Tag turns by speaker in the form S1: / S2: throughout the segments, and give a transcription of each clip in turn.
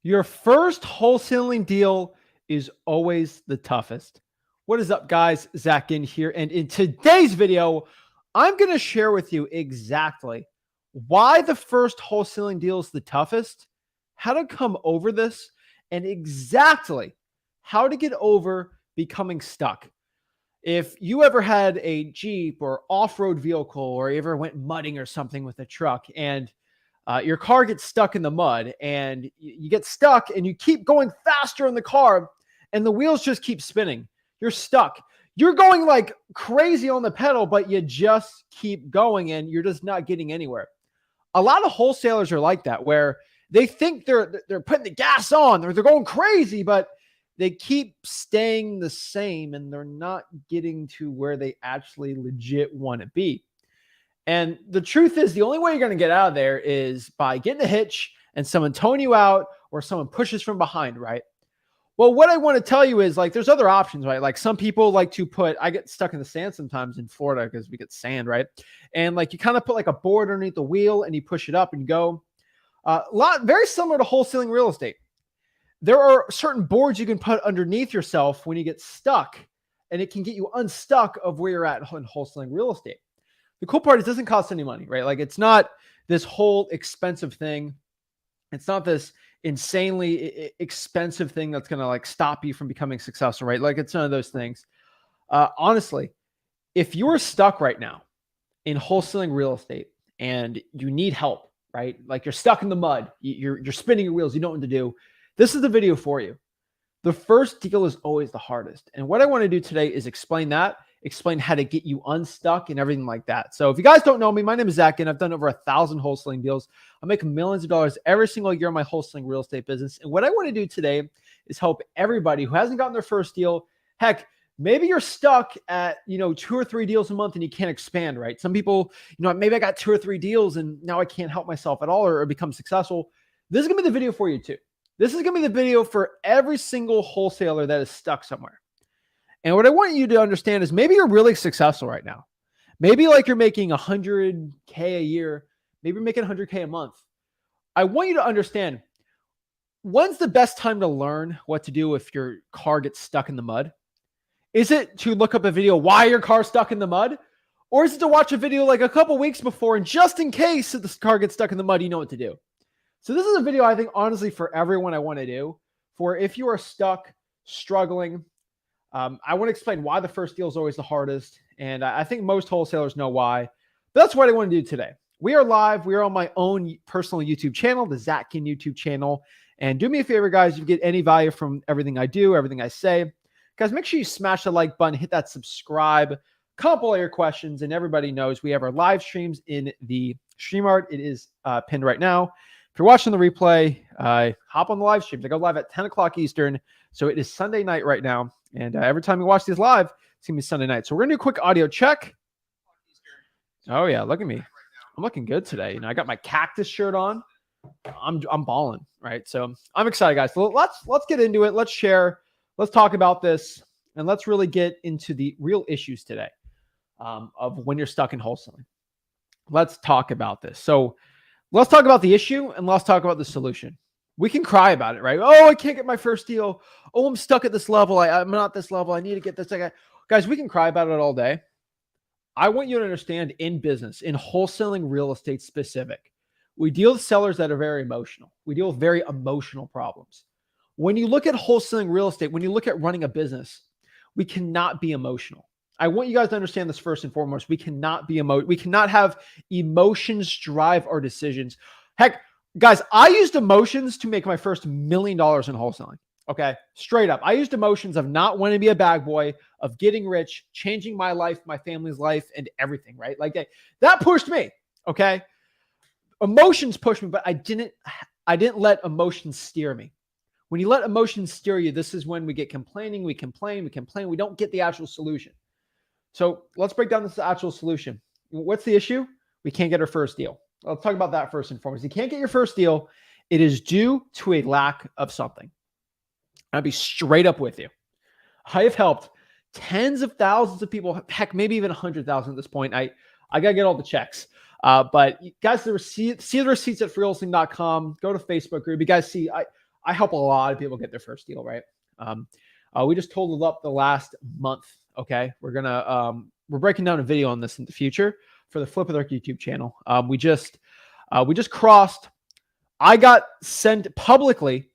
S1: Your first wholesaling deal is always the toughest. What is up, guys? Ginn here. And in today's video, I'm going to share with you exactly why the first wholesaling deal is the toughest, how to come over this, and exactly how to get over becoming stuck. If you ever had a Jeep or off-road vehicle, or you ever went mudding or something with a truck, and your car gets stuck in the mud, and you get stuck and you keep going faster in the car and the wheels just keep spinning. You're stuck. You're going like crazy on the pedal, but you just keep going and you're just not getting anywhere. A lot of wholesalers are like that, where they think they're putting the gas on, or they're going crazy, but they keep staying the same and they're not getting to where they actually legit want to be. And the truth is, the only way you're going to get out of there is by getting a hitch and someone towing you out, or someone pushes from behind, right? Well, what I want to tell you is, like, there's other options, right? Like, some people like to I get stuck in the sand sometimes in Florida because we get sand, right? And like, you kind of put like a board underneath the wheel and you push it up and go. Very similar to wholesaling real estate. There are certain boards you can put underneath yourself when you get stuck, and it can get you unstuck of where you're at in wholesaling real estate. The cool part is it doesn't cost any money, right? Like, it's not this whole expensive thing. It's not this insanely expensive thing that's going to like stop you from becoming successful, right? Like, it's none of those things. Honestly, if you're stuck right now in wholesaling real estate and you need help, right? Like, you're stuck in the mud, you're spinning your wheels, you don't know what to do. This is the video for you. The first deal is always the hardest. And what I want to do today is explain how to get you unstuck and everything like that. So if you guys don't know me, my name is Zach, and I've done over 1,000 wholesaling deals. I make millions of dollars every single year in my wholesaling real estate business. And what I want to do today is help everybody who hasn't gotten their first deal. Heck, maybe you're stuck at, 2 or 3 deals a month and you can't expand, right? Some people, maybe I got 2 or 3 deals and now I can't help myself at all or become successful. This is going to be the video for you too. This is going to be the video for every single wholesaler that is stuck somewhere. And what I want you to understand is, maybe you're really successful right now. Maybe like you're making 100K a year. Maybe you're making 100K a month. I want you to understand, when's the best time to learn what to do if your car gets stuck in the mud? Is it to look up a video why your car's stuck in the mud? Or is it to watch a video like a couple weeks before, and just in case the car gets stuck in the mud, you know what to do? So this is a video, I think, honestly, for everyone I want to do. For if you are stuck, struggling, I want to explain why the first deal is always the hardest. And I think most wholesalers know why. But that's what I want to do today. We are live. We are on my own personal YouTube channel, the Zach Ginn YouTube channel. And do me a favor, guys, if you get any value from everything I do, everything I say, guys, make sure you smash the like button, hit that subscribe, comment all your questions. And everybody knows we have our live streams in the StreamYard. It is pinned right now. If you're watching the replay, hop on the live streams. I go live at 10 o'clock Eastern. So it is Sunday night right now. And every time you watch these live, it's going to be Sunday night. So we're going to do a quick audio check. Oh, yeah. Look at me. I'm looking good today. I got my cactus shirt on. I'm balling, right? So I'm excited, guys. So let's get into it. Let's share. Let's talk about this. And let's really get into the real issues today of when you're stuck in wholesaling. Let's talk about this. So let's talk about the issue, and let's talk about the solution. We can cry about it, right? Oh, I can't get my first deal. Oh, I'm stuck at this level. I'm not this level. I need to get this. Guys, we can cry about it all day. I want you to understand, in business, in wholesaling real estate specific, we deal with sellers that are very emotional. We deal with very emotional problems. When you look at wholesaling real estate, when you look at running a business, we cannot be emotional. I want you guys to understand this first and foremost. We cannot be we cannot have emotions drive our decisions. Heck, guys, I used emotions to make my first $1 million in wholesaling. Okay, straight up. I used emotions of not wanting to be a bag boy, of getting rich, changing my life, my family's life, and everything, right? Like that pushed me, okay? Emotions pushed me, but I didn't let emotions steer me. When you let emotions steer you, this is when we get complaining, we complain, we don't get the actual solution. So let's break down this actual solution. What's the issue? We can't get our first deal. Let's talk about that first and foremost. You can't get your first deal. It is due to a lack of something. I'll be straight up with you. I have helped tens of thousands of people, heck, maybe even 100,000 at this point. I got to get all the checks. But guys, see the receipts at freewholesaling.com. Go to Facebook group. You guys see, I I help a lot of people get their first deal, right? We just totaled up the last month. Okay, we're breaking down a video on this in the future for the Flip with Our YouTube channel. We just crossed. I got sent publicly.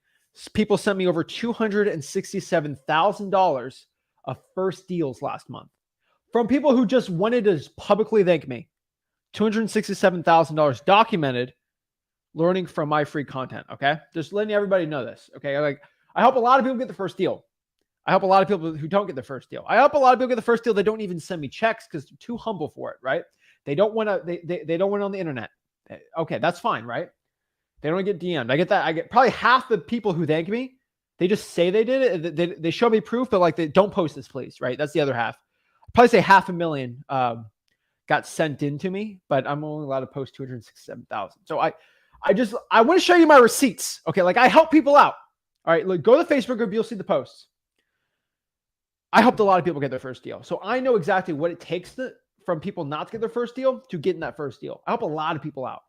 S1: People sent me over $267,000 of first deals last month from people who just wanted to publicly thank me. $267,000 documented, learning from my free content. Okay, just letting everybody know this. Okay, like I help a lot of people get the first deal. I help a lot of people who don't get the first deal. I help a lot of people get the first deal. They don't even send me checks because they're too humble for it, right? They don't want to. They don't want it on the internet. Okay, that's fine, right? They don't get DM'd. I get that. I get probably half the people who thank me. They just say they did it. They show me proof, but like they don't post this, please, right? That's the other half. I'd probably say 500,000 got sent in to me, but I'm only allowed to post 267,000. So I want to show you my receipts. Okay, like I help people out. All right, look, go to the Facebook group. You'll see the posts. I helped a lot of people get their first deal. So I know exactly what it takes from people not to get their first deal to getting that first deal. I help a lot of people out.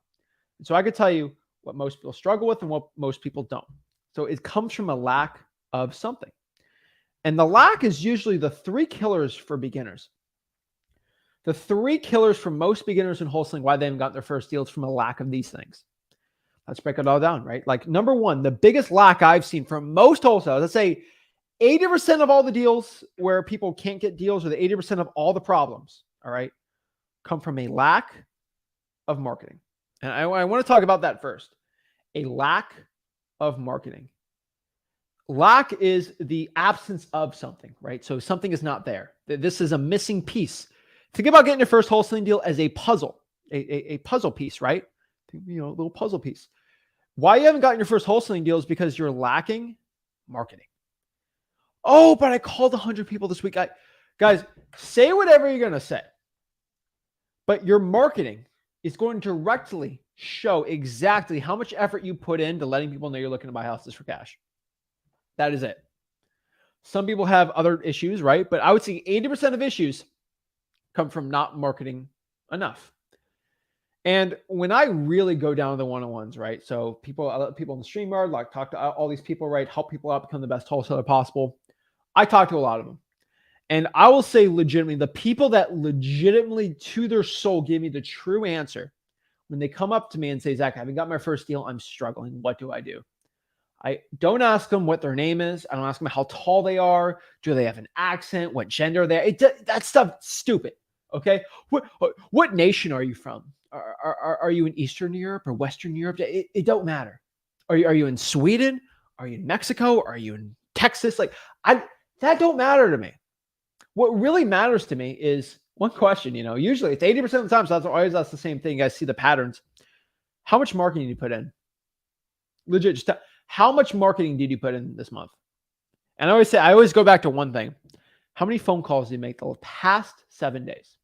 S1: And so I could tell you what most people struggle with and what most people don't. So it comes from a lack of something. And the lack is usually the 3 killers for beginners. The 3 killers for most beginners in wholesaling, why they haven't gotten their first deals, from a lack of these things. Let's break it all down, right? Like number one, the biggest lack I've seen from most wholesalers, let's say 80% of all the deals where people can't get deals, or the 80% of all the problems, all right, come from a lack of marketing. And I want to talk about that first. A lack of marketing. Lack is the absence of something, right? So something is not there. This is a missing piece. Think about getting your first wholesaling deal as a puzzle, a puzzle piece, right? You know, a little puzzle piece. Why you haven't gotten your first wholesaling deal is because you're lacking marketing. Oh, but I called 100 people this week. Guys, say whatever you're going to say, but your marketing is going to directly show exactly how much effort you put into letting people know you're looking to buy houses for cash. That is it. Some people have other issues, right? But I would say 80% of issues come from not marketing enough. And when I really go down to the one-on-ones, right? So people in the StreamYard, like talk to all these people, right? Help people out, become the best wholesaler possible. I talk to a lot of them. And I will say legitimately, the people that legitimately to their soul give me the true answer when they come up to me and say, Zach, I haven't got my first deal. I'm struggling. What do I do? I don't ask them what their name is. I don't ask them how tall they are. Do they have an accent? What gender they are? That stuff stupid. Okay. What nation are you from? Are you in Eastern Europe or Western Europe? It don't matter. Are you in Sweden? Are you in Mexico? Are you in Texas? Like that don't matter to me. What really matters to me is one question. You know, usually it's 80% of the time. So that's the same thing. You guys see the patterns. How much marketing did you put in? Legit, just how much marketing did you put in this month? And I always go back to one thing. How many phone calls did you make the past 7 days?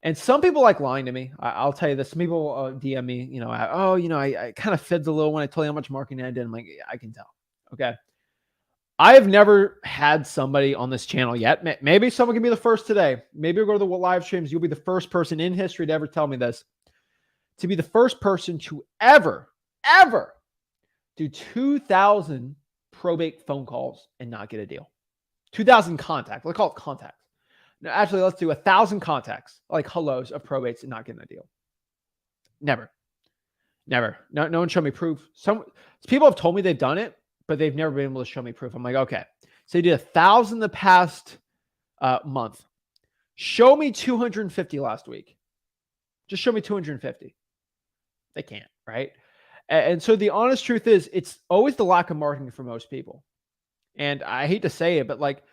S1: And some people like lying to me. I'll tell you this. Some people DM me, you know, I kind of fibbed a little when I told you how much marketing I did. I'm like, yeah, I can tell. Okay. I have never had somebody on this channel yet. Maybe someone can be the first today. Maybe we'll go to the live streams. You'll be the first person in history to ever tell me this. To be the first person to ever do 2,000 probate phone calls and not get a deal. 2,000 contacts. Let's call it contacts. No, actually, let's do 1,000 contacts, like hellos of probates and not getting a deal. Never. No one showed me proof. Some people have told me they've done it, but they've never been able to show me proof. I'm like, okay. So you did 1,000 the past month. Show me 250 last week. Just show me 250. They can't, right? And so the honest truth is, it's always the lack of marketing for most people. And I hate to say it, but like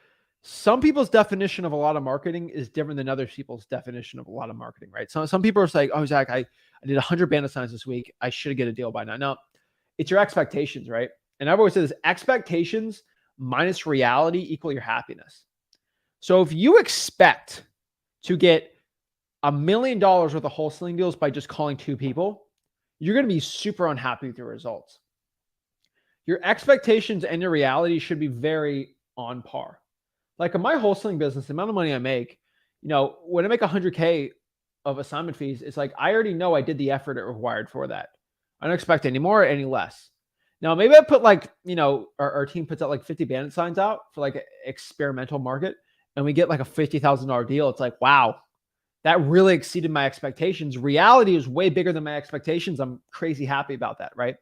S1: some people's definition of a lot of marketing is different than other people's definition of a lot of marketing, right? So some people are like, oh, Zach, I did 100 bandit signs this week. I should get a deal by now. No, it's your expectations, right? And I've always said this, expectations minus reality equal your happiness. So if you expect to get $1 million worth of wholesaling deals by just calling 2 people, you're going to be super unhappy with your results. Your expectations and your reality should be very on par. Like in my wholesaling business, the amount of money I make, you know, when I make 100K of assignment fees, it's like, I already know I did the effort it required for that. I don't expect any more or any less. Now, maybe I put like, our team puts out like 50 bandit signs out for like an experimental market and we get like a $50,000 deal. It's like, wow, that really exceeded my expectations. Reality is way bigger than my expectations. I'm crazy happy about that, right?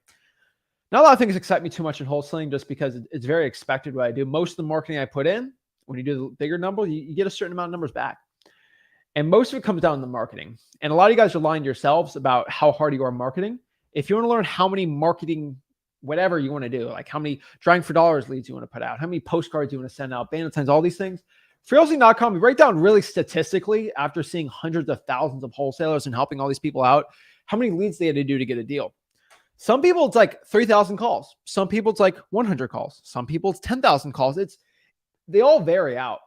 S1: Not a lot of things excite me too much in wholesaling just because it's very expected what I do. Most of the marketing I put in, when you do the bigger number, you get a certain amount of numbers back. And most of it comes down to the marketing. And a lot of you guys are lying to yourselves about how hard you are marketing. If you want to learn how many marketing, whatever you want to do, like how many drawing for dollars leads you want to put out, how many postcards you want to send out, bandit signs, all these things, freewholesaling.com, we break down really statistically after seeing hundreds of thousands of wholesalers and helping all these people out, how many leads they had to do to get a deal. Some people, it's like 3,000 calls. Some people, it's like 100 calls. Some people, it's 10,000 calls. They all vary out.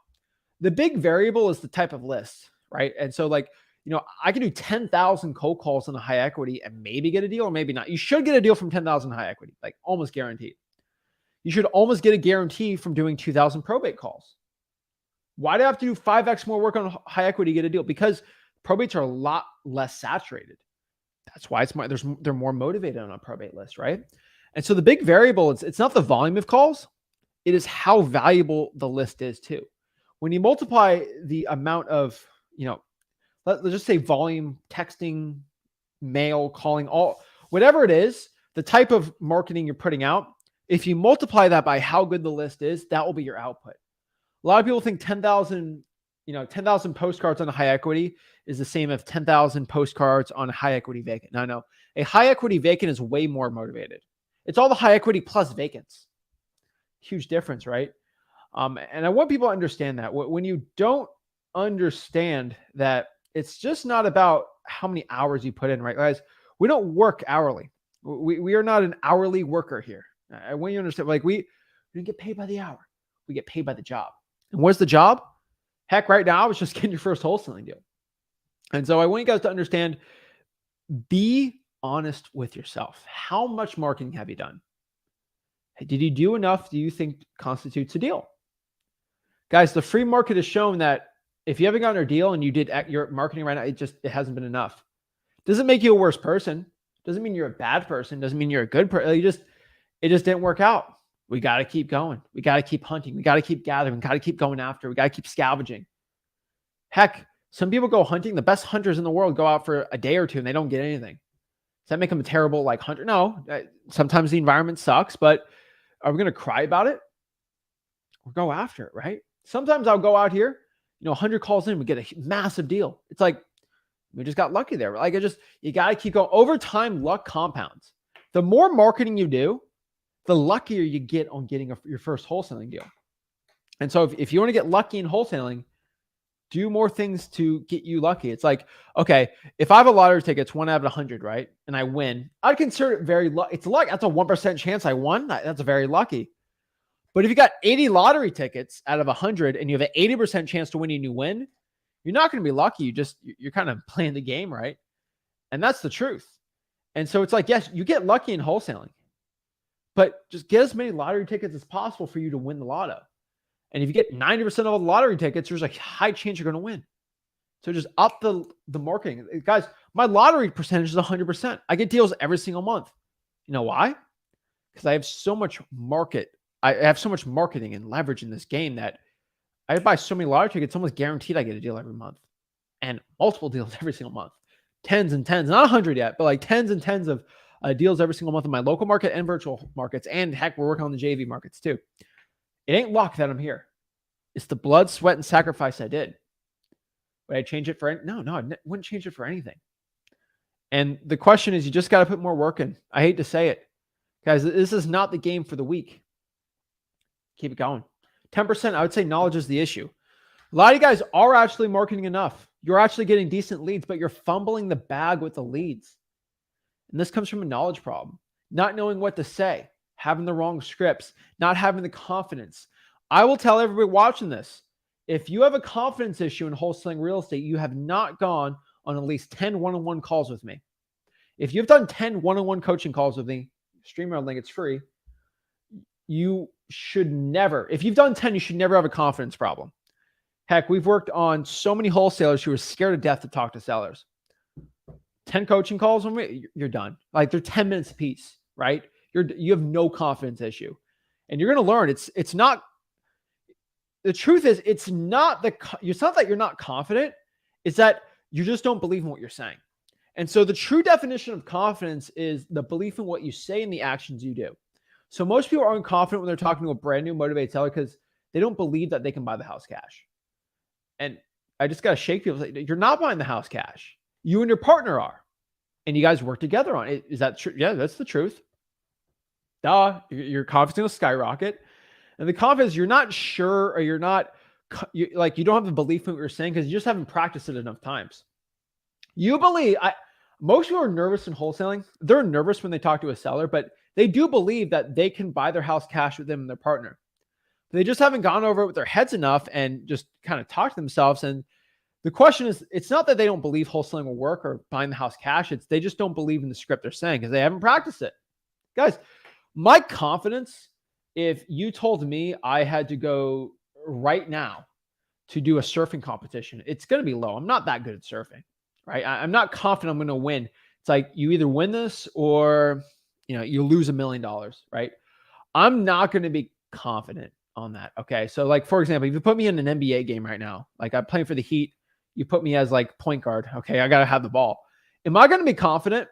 S1: The big variable is the type of list, right? And so like, I can do 10,000 cold calls on a high equity and maybe get a deal or maybe not. You should get a deal from 10,000 high equity, like almost guaranteed. You should almost get a guarantee from doing 2,000 probate calls. Why do I have to do 5x more work on high equity to get a deal? Because probates are a lot less saturated. That's why they're more motivated on a probate list, right? And so the big variable, it's not the volume of calls, it is how valuable the list is too. When you multiply the amount of, let's just say volume, texting, mail, calling, whatever it is, the type of marketing you're putting out, if you multiply that by how good the list is, that will be your output. A lot of people think 10,000 postcards on a high equity is the same as 10,000 postcards on a high equity vacant. No. A high equity vacant is way more motivated. It's all the high equity plus vacants. Huge difference, right? And I want people to understand that when you don't understand that it's just not about how many hours you put in, right, guys? We don't work hourly. We are not an hourly worker here. I want you to understand, like we don't get paid by the hour. We get paid by the job. And what's the job? Heck, right now, it's just getting your first wholesaling deal. And so I want you guys to understand, be honest with yourself. How much marketing have you done? Did you do enough do you think constitutes a deal? Guys, the free market has shown that if you haven't gotten a deal and you did your marketing right now, it hasn't been enough. Doesn't make you a worse person. Doesn't mean you're a bad person. Doesn't mean you're a good person. It just didn't work out. We got to keep going. We got to keep hunting. We got to keep gathering. We got to keep going after. We got to keep scavenging. Heck, some people go hunting. The best hunters in the world go out for a day or two and they don't get anything. Does that make them a terrible hunter? No. Sometimes the environment sucks, but are we going to cry about it? Or go after it, right? Sometimes I'll go out here, 100 calls in, we get a massive deal. It's like, we just got lucky there. You got to keep going. Over time, luck compounds. The more marketing you do, the luckier you get on getting your first wholesaling deal. And so if you want to get lucky in wholesaling, do more things to get you lucky. It's like, okay, if I have a lottery ticket, it's 1 out of 100, right? And I win, I'd consider it very lucky. It's luck. That's a 1% chance I won. That's a very lucky. But if you got 80 lottery tickets out of 100 and you have an 80% chance to win and you win, you're not going to be lucky. You're kind of playing the game, right? And that's the truth. And so it's like, yes, you get lucky in wholesaling, but just get as many lottery tickets as possible for you to win the lotto. And if you get 90% of all the lottery tickets, there's a high chance you're going to win. So just up the marketing. Guys, my lottery percentage is 100%. I get deals every single month. You know why? Because I have so much I have so much marketing and leverage in this game that I buy so many lottery tickets, it's almost guaranteed I get a deal every month. And multiple deals every single month. Tens and tens, not 100 yet, but like tens and tens of deals every single month in my local market and virtual markets. And heck, we're working on the JV markets too. It ain't luck that I'm here. It's the blood, sweat, and sacrifice I did. Would I change it for no, I wouldn't change it for anything. And the question is, you just got to put more work in. I hate to say it. Guys, this is not the game for the weak. Keep it going. 10%, I would say knowledge is the issue. A lot of you guys are actually marketing enough. You're actually getting decent leads, but you're fumbling the bag with the leads. And this comes from a knowledge problem. Not knowing what to say, having the wrong scripts, not having the confidence. I will tell everybody watching this, if you have a confidence issue in wholesaling real estate, you have not gone on at least 10 one-on-one calls with me. If you've done 10 one-on-one coaching calls with me, StreamYard link, it's free. You should never, if you've done 10, you should never have a confidence problem. Heck, we've worked on so many wholesalers who are scared to death to talk to sellers. 10 coaching calls with me, you're done. Like they're 10 minutes a piece, right? You have no confidence issue. And you're going to learn it's not, the truth is it's not that you're not confident. It's that you just don't believe in what you're saying. And so the true definition of confidence is the belief in what you say and the actions you do. So most people aren't confident when they're talking to a brand new motivated seller because they don't believe that they can buy the house cash. And I just got to shake people. You're not buying the house cash. You and your partner are. And you guys work together on it. Is that true? Yeah, that's the truth. Duh. Your confidence will skyrocket. And the confidence, you're not sure, or you're not, you don't have the belief in what you're saying because you just haven't practiced it enough times. You believe, most people are nervous in wholesaling. They're nervous when they talk to a seller, but they do believe that they can buy their house cash with them and their partner. They just haven't gone over it with their heads enough and just kind of talk to themselves. And the question is, it's not that they don't believe wholesaling will work or buying the house cash. It's they just don't believe in the script they're saying because they haven't practiced it. Guys, my confidence, if you told me I had to go right now to do a surfing competition, it's going to be low. I'm not that good at surfing, right? I'm not confident I'm going to win. It's like you either win this or, you lose $1 million, right? I'm not going to be confident on that. Okay. So like, for example, if you put me in an NBA game right now, like I'm playing for the Heat, you put me as like point guard. Okay. I got to have the ball. Am I going to be confident?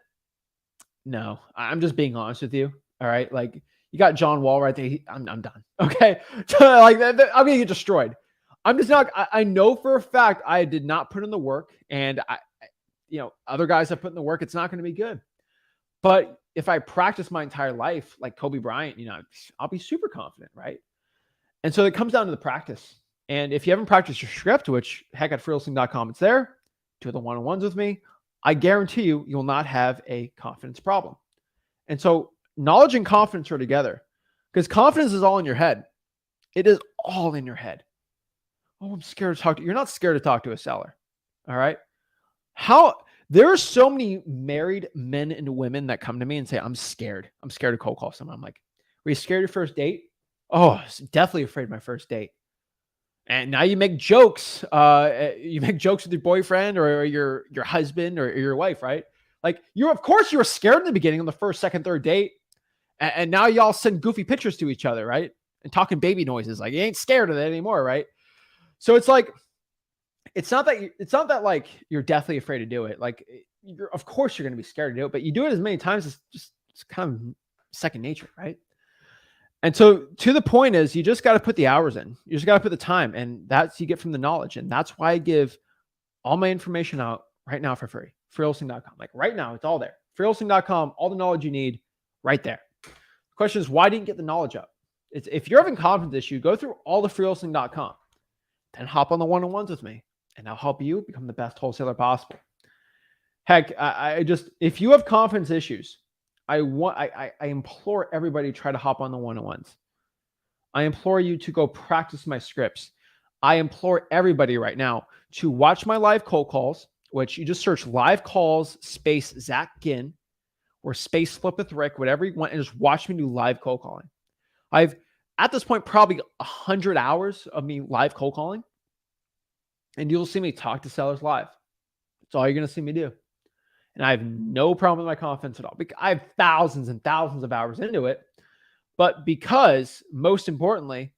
S1: No, I'm just being honest with you. All right. Like you got John Wall right there. I'm done. Okay. Like I'm going to get destroyed. I'm just not, I know for a fact I did not put in the work, and other guys have put in the work. It's not going to be good. But if I practice my entire life, like Kobe Bryant, I'll be super confident. Right. And so it comes down to the practice. And if you haven't practiced your script, which heck at freewholesaling.com, it's there, do the one-on-ones with me, I guarantee you will not have a confidence problem. And so knowledge and confidence are together, because confidence is all in your head. It is all in your head. Oh, I'm scared to talk to you. You're not scared to talk to a seller. All right. There are so many married men and women that come to me and say, I'm scared. I'm scared to cold call someone. I'm like, were you scared of your first date? Oh, I was definitely afraid of my first date. And now you make jokes. You make jokes with your boyfriend or your husband or your wife, right? Like of course you were scared in the beginning on the first, second, third date. And now y'all send goofy pictures to each other, right? And talking baby noises. Like you ain't scared of that anymore, right? So it's like, it's not that like you're deathly afraid to do it. Like of course you're going to be scared to do it, but you do it as many times as it's kind of second nature, right? And so to the point is, you just got to put the hours in. You just got to put the time, and that's you get from the knowledge. And that's why I give all my information out right now for free. Freewholesaling.com. Like right now, it's all there. Freewholesaling.com, all the knowledge you need right there. The question is, why didn't you get the knowledge up? If you're having confidence issue, go through all the freewholesaling.com, then hop on the one-on-ones with me, and I'll help you become the best wholesaler possible. Heck, if you have confidence issues, I implore everybody to try to hop on the one-on-ones. I implore you to go practice my scripts. I implore everybody right now to watch my live cold calls, which you just search live calls space Zach Ginn or space flip with Rick, whatever you want, and just watch me do live cold calling. I've, at this point, probably 100 hours of me live cold calling, and you'll see me talk to sellers live. That's all you're going to see me do. And I have no problem with my confidence at all. I have thousands and thousands of hours into it. But because, most importantly,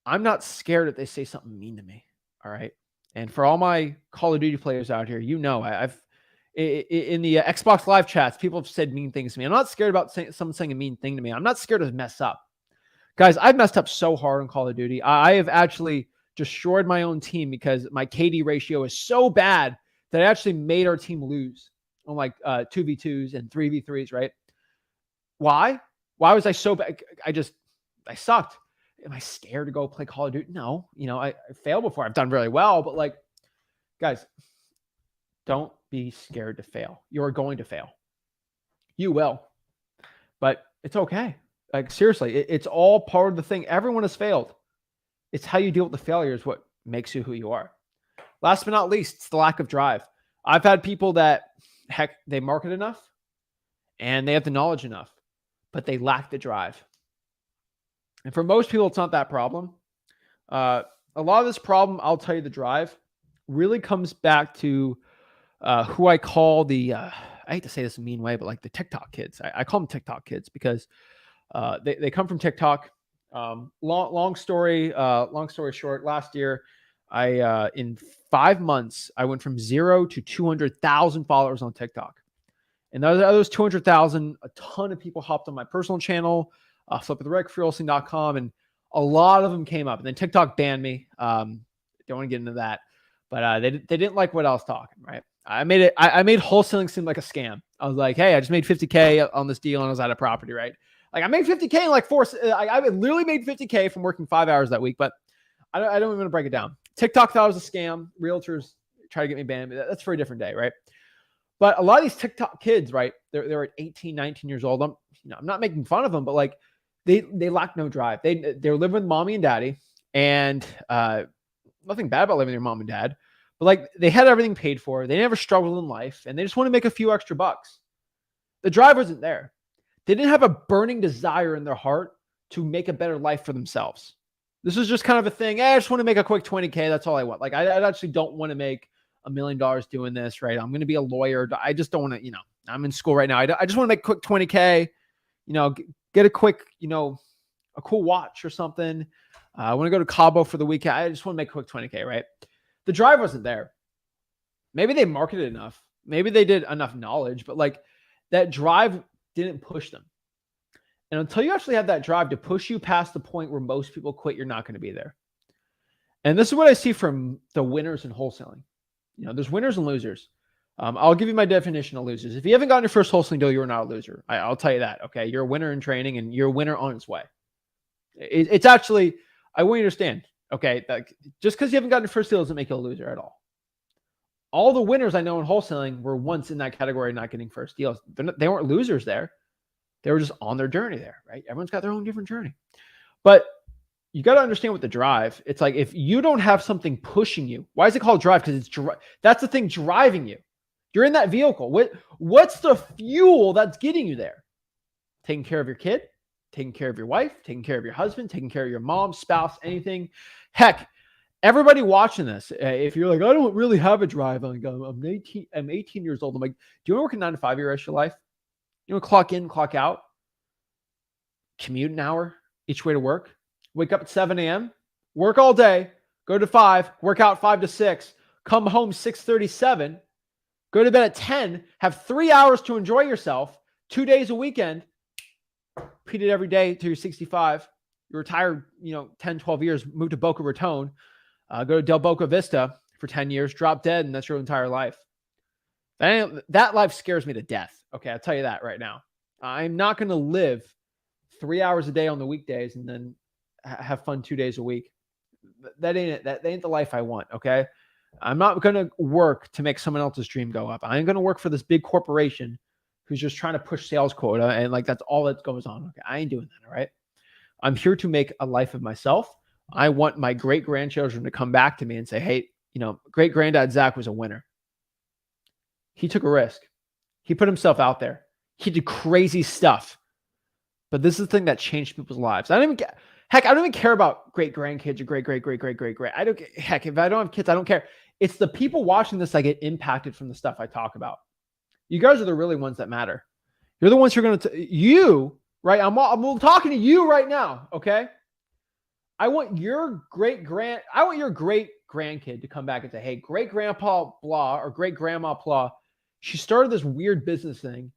S1: I'm not scared if they say something mean to me. All right. And for all my Call of Duty players out here, I've in the Xbox Live chats, people have said mean things to me. I'm not scared about someone saying a mean thing to me. I'm not scared to mess up. Guys, I've messed up so hard on Call of Duty. I have actually destroyed my own team because my KD ratio is so bad that I actually made our team lose on like 2v2s and 3v3s, right? Why? Why was I so bad? I sucked. Am I scared to go play Call of Duty? No. I failed before. I've done really well, but like, guys, don't be scared to fail. You're going to fail. You will. But it's okay. Like, seriously, it's all part of the thing. Everyone has failed. It's how you deal with the failure is what makes you who you are. Last but not least, it's the lack of drive. I've had people that, heck, they market enough and they have the knowledge enough, but they lack the drive. And for most people, it's not that problem. A lot of this problem, I'll tell you, the drive really comes back to who I call the, I hate to say this in a mean way, but like the TikTok kids. I call them TikTok kids because they come from TikTok. Long story short, last year, in 5 months, I went from 0 to 200,000 followers on TikTok. And those 200,000, a ton of people hopped on my personal channel, flipwithrick, and a lot of them came up. And then TikTok banned me. Don't want to get into that, but they didn't like what I was talking. Right? I made wholesaling seem like a scam. I was like, hey, I just made 50K on this deal, and I was out of property. Right? Like I made 50K in like 4. I literally made 50K from working 5 hours that week. But I don't even want to break it down. TikTok thought it was a scam. Realtors try to get me banned. That's for a different day, right? But a lot of these TikTok kids, right? They're at 18, 19 years old. I'm not making fun of them, but like they lack no drive. They're living with mommy and daddy, and nothing bad about living with your mom and dad, but like they had everything paid for. They never struggled in life, and they just want to make a few extra bucks. The drive wasn't there. They didn't have a burning desire in their heart to make a better life for themselves. This is just kind of a thing. Hey, I just want to make a quick 20K. That's all I want. Like I actually don't want to make $1 million doing this, right? I'm going to be a lawyer. I just don't want to, I'm in school right now. I just want to make a quick 20K, get a quick, a cool watch or something. I want to go to Cabo for the weekend. I just want to make a quick 20K, right? The drive wasn't there. Maybe they marketed enough. Maybe they did enough knowledge, but like that drive didn't push them. And until you actually have that drive to push you past the point where most people quit, you're not going to be there. And this is what I see from the winners in wholesaling. There's winners and losers. I'll give you my definition of losers. If you haven't gotten your first wholesaling deal, you're not a loser. I'll tell you that. Okay. You're a winner in training and you're a winner on its way. It's actually, I want you to understand. Okay. Like, just because you haven't gotten your first deal doesn't make you a loser at all. All the winners I know in wholesaling were once in that category, not getting first deals. They weren't losers there. They were just on their journey there, right? Everyone's got their own different journey. But you got to understand what the drive. It's like if you don't have something pushing you, why is it called drive? Because that's the thing driving you. You're in that vehicle. What's the fuel that's getting you there? Taking care of your kid, taking care of your wife, taking care of your husband, taking care of your mom, spouse, anything. Heck, everybody watching this, if you're like, I don't really have a drive, I'm 18 years old. I'm like, do you want to work a 9 to 5 year rest of your life? You know, clock in, clock out, commute an hour each way to work, wake up at 7 a.m., work all day, go to 5, work out 5 to 6, come home 6:37, go to bed at 10, have 3 hours to enjoy yourself, 2 days a weekend, repeat it every day till you're 65. You retire, 10, 12 years, move to Boca Raton, go to Del Boca Vista for 10 years, drop dead, and that's your entire life. That life scares me to death. Okay, I'll tell you that right now. I'm not going to live 3 hours a day on the weekdays and then have fun 2 days a week. That ain't it. That ain't the life I want. Okay, I'm not going to work to make someone else's dream go up. I ain't going to work for this big corporation who's just trying to push sales quota and like that's all that goes on. Okay, I ain't doing that. All right, I'm here to make a life of myself. I want my great grandchildren to come back to me and say, "Hey, great granddad Zach was a winner. He took a risk. He put himself out there. He did crazy stuff. But this is the thing that changed people's lives. I don't even care about great grandkids or great. I don't, heck, if I don't have kids, I don't care. It's the people watching this that get impacted from the stuff I talk about. You guys are the really ones that matter. You're the ones who are going to, right? I'm talking to you right now. Okay. I want your great grandkid to come back and say, hey, great grandpa blah or great grandma blah. She started this weird business thing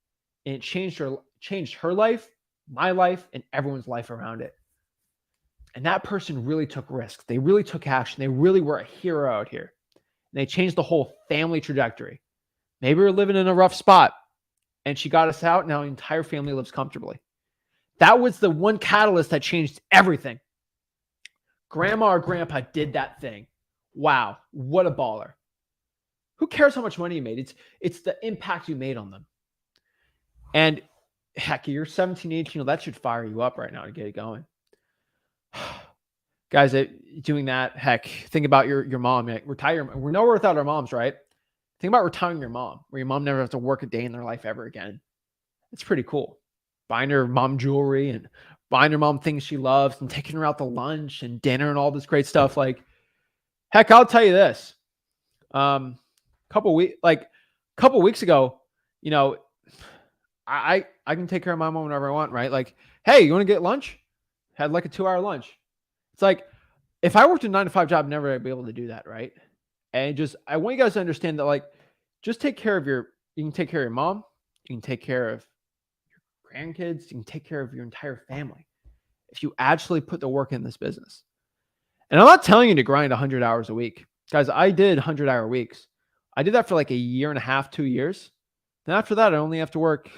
S1: and it changed her life, my life, and everyone's life around it. And that person really took risks. They really took action. They really were a hero out here. And they changed the whole family trajectory. Maybe we're living in a rough spot and she got us out. Now the entire family lives comfortably. That was the one catalyst that changed everything. Grandma or grandpa did that thing. Wow, what a baller. Who cares how much money you made? It's the impact you made on them. And heck, you're 17, 18, that should fire you up right now to get it going. Guys, doing that, heck, think about your mom. Like, retire. We're nowhere without our moms, right? Think about retiring your mom, where your mom never has to work a day in their life ever again. It's pretty cool. Buying her mom jewelry and buying her mom things she loves and taking her out to lunch and dinner and all this great stuff. Like, heck, I'll tell you this. Couple weeks ago, You know, I can take care of my mom whenever I want, right? Like, hey, you want to get lunch? Had like a 2-hour lunch. It's like, if I worked a 9 to 5 job, I'd never be able to do that, right? And just, I want you guys to understand that, like, just take care of you can take care of your mom, you can take care of your grandkids, you can take care of your entire family if you actually put the work in this business. And I'm not telling you to grind 100 hours a week. Guys, I did 100-hour weeks. I did that for like a year and a half, 2 years. Then after that, I only have to work,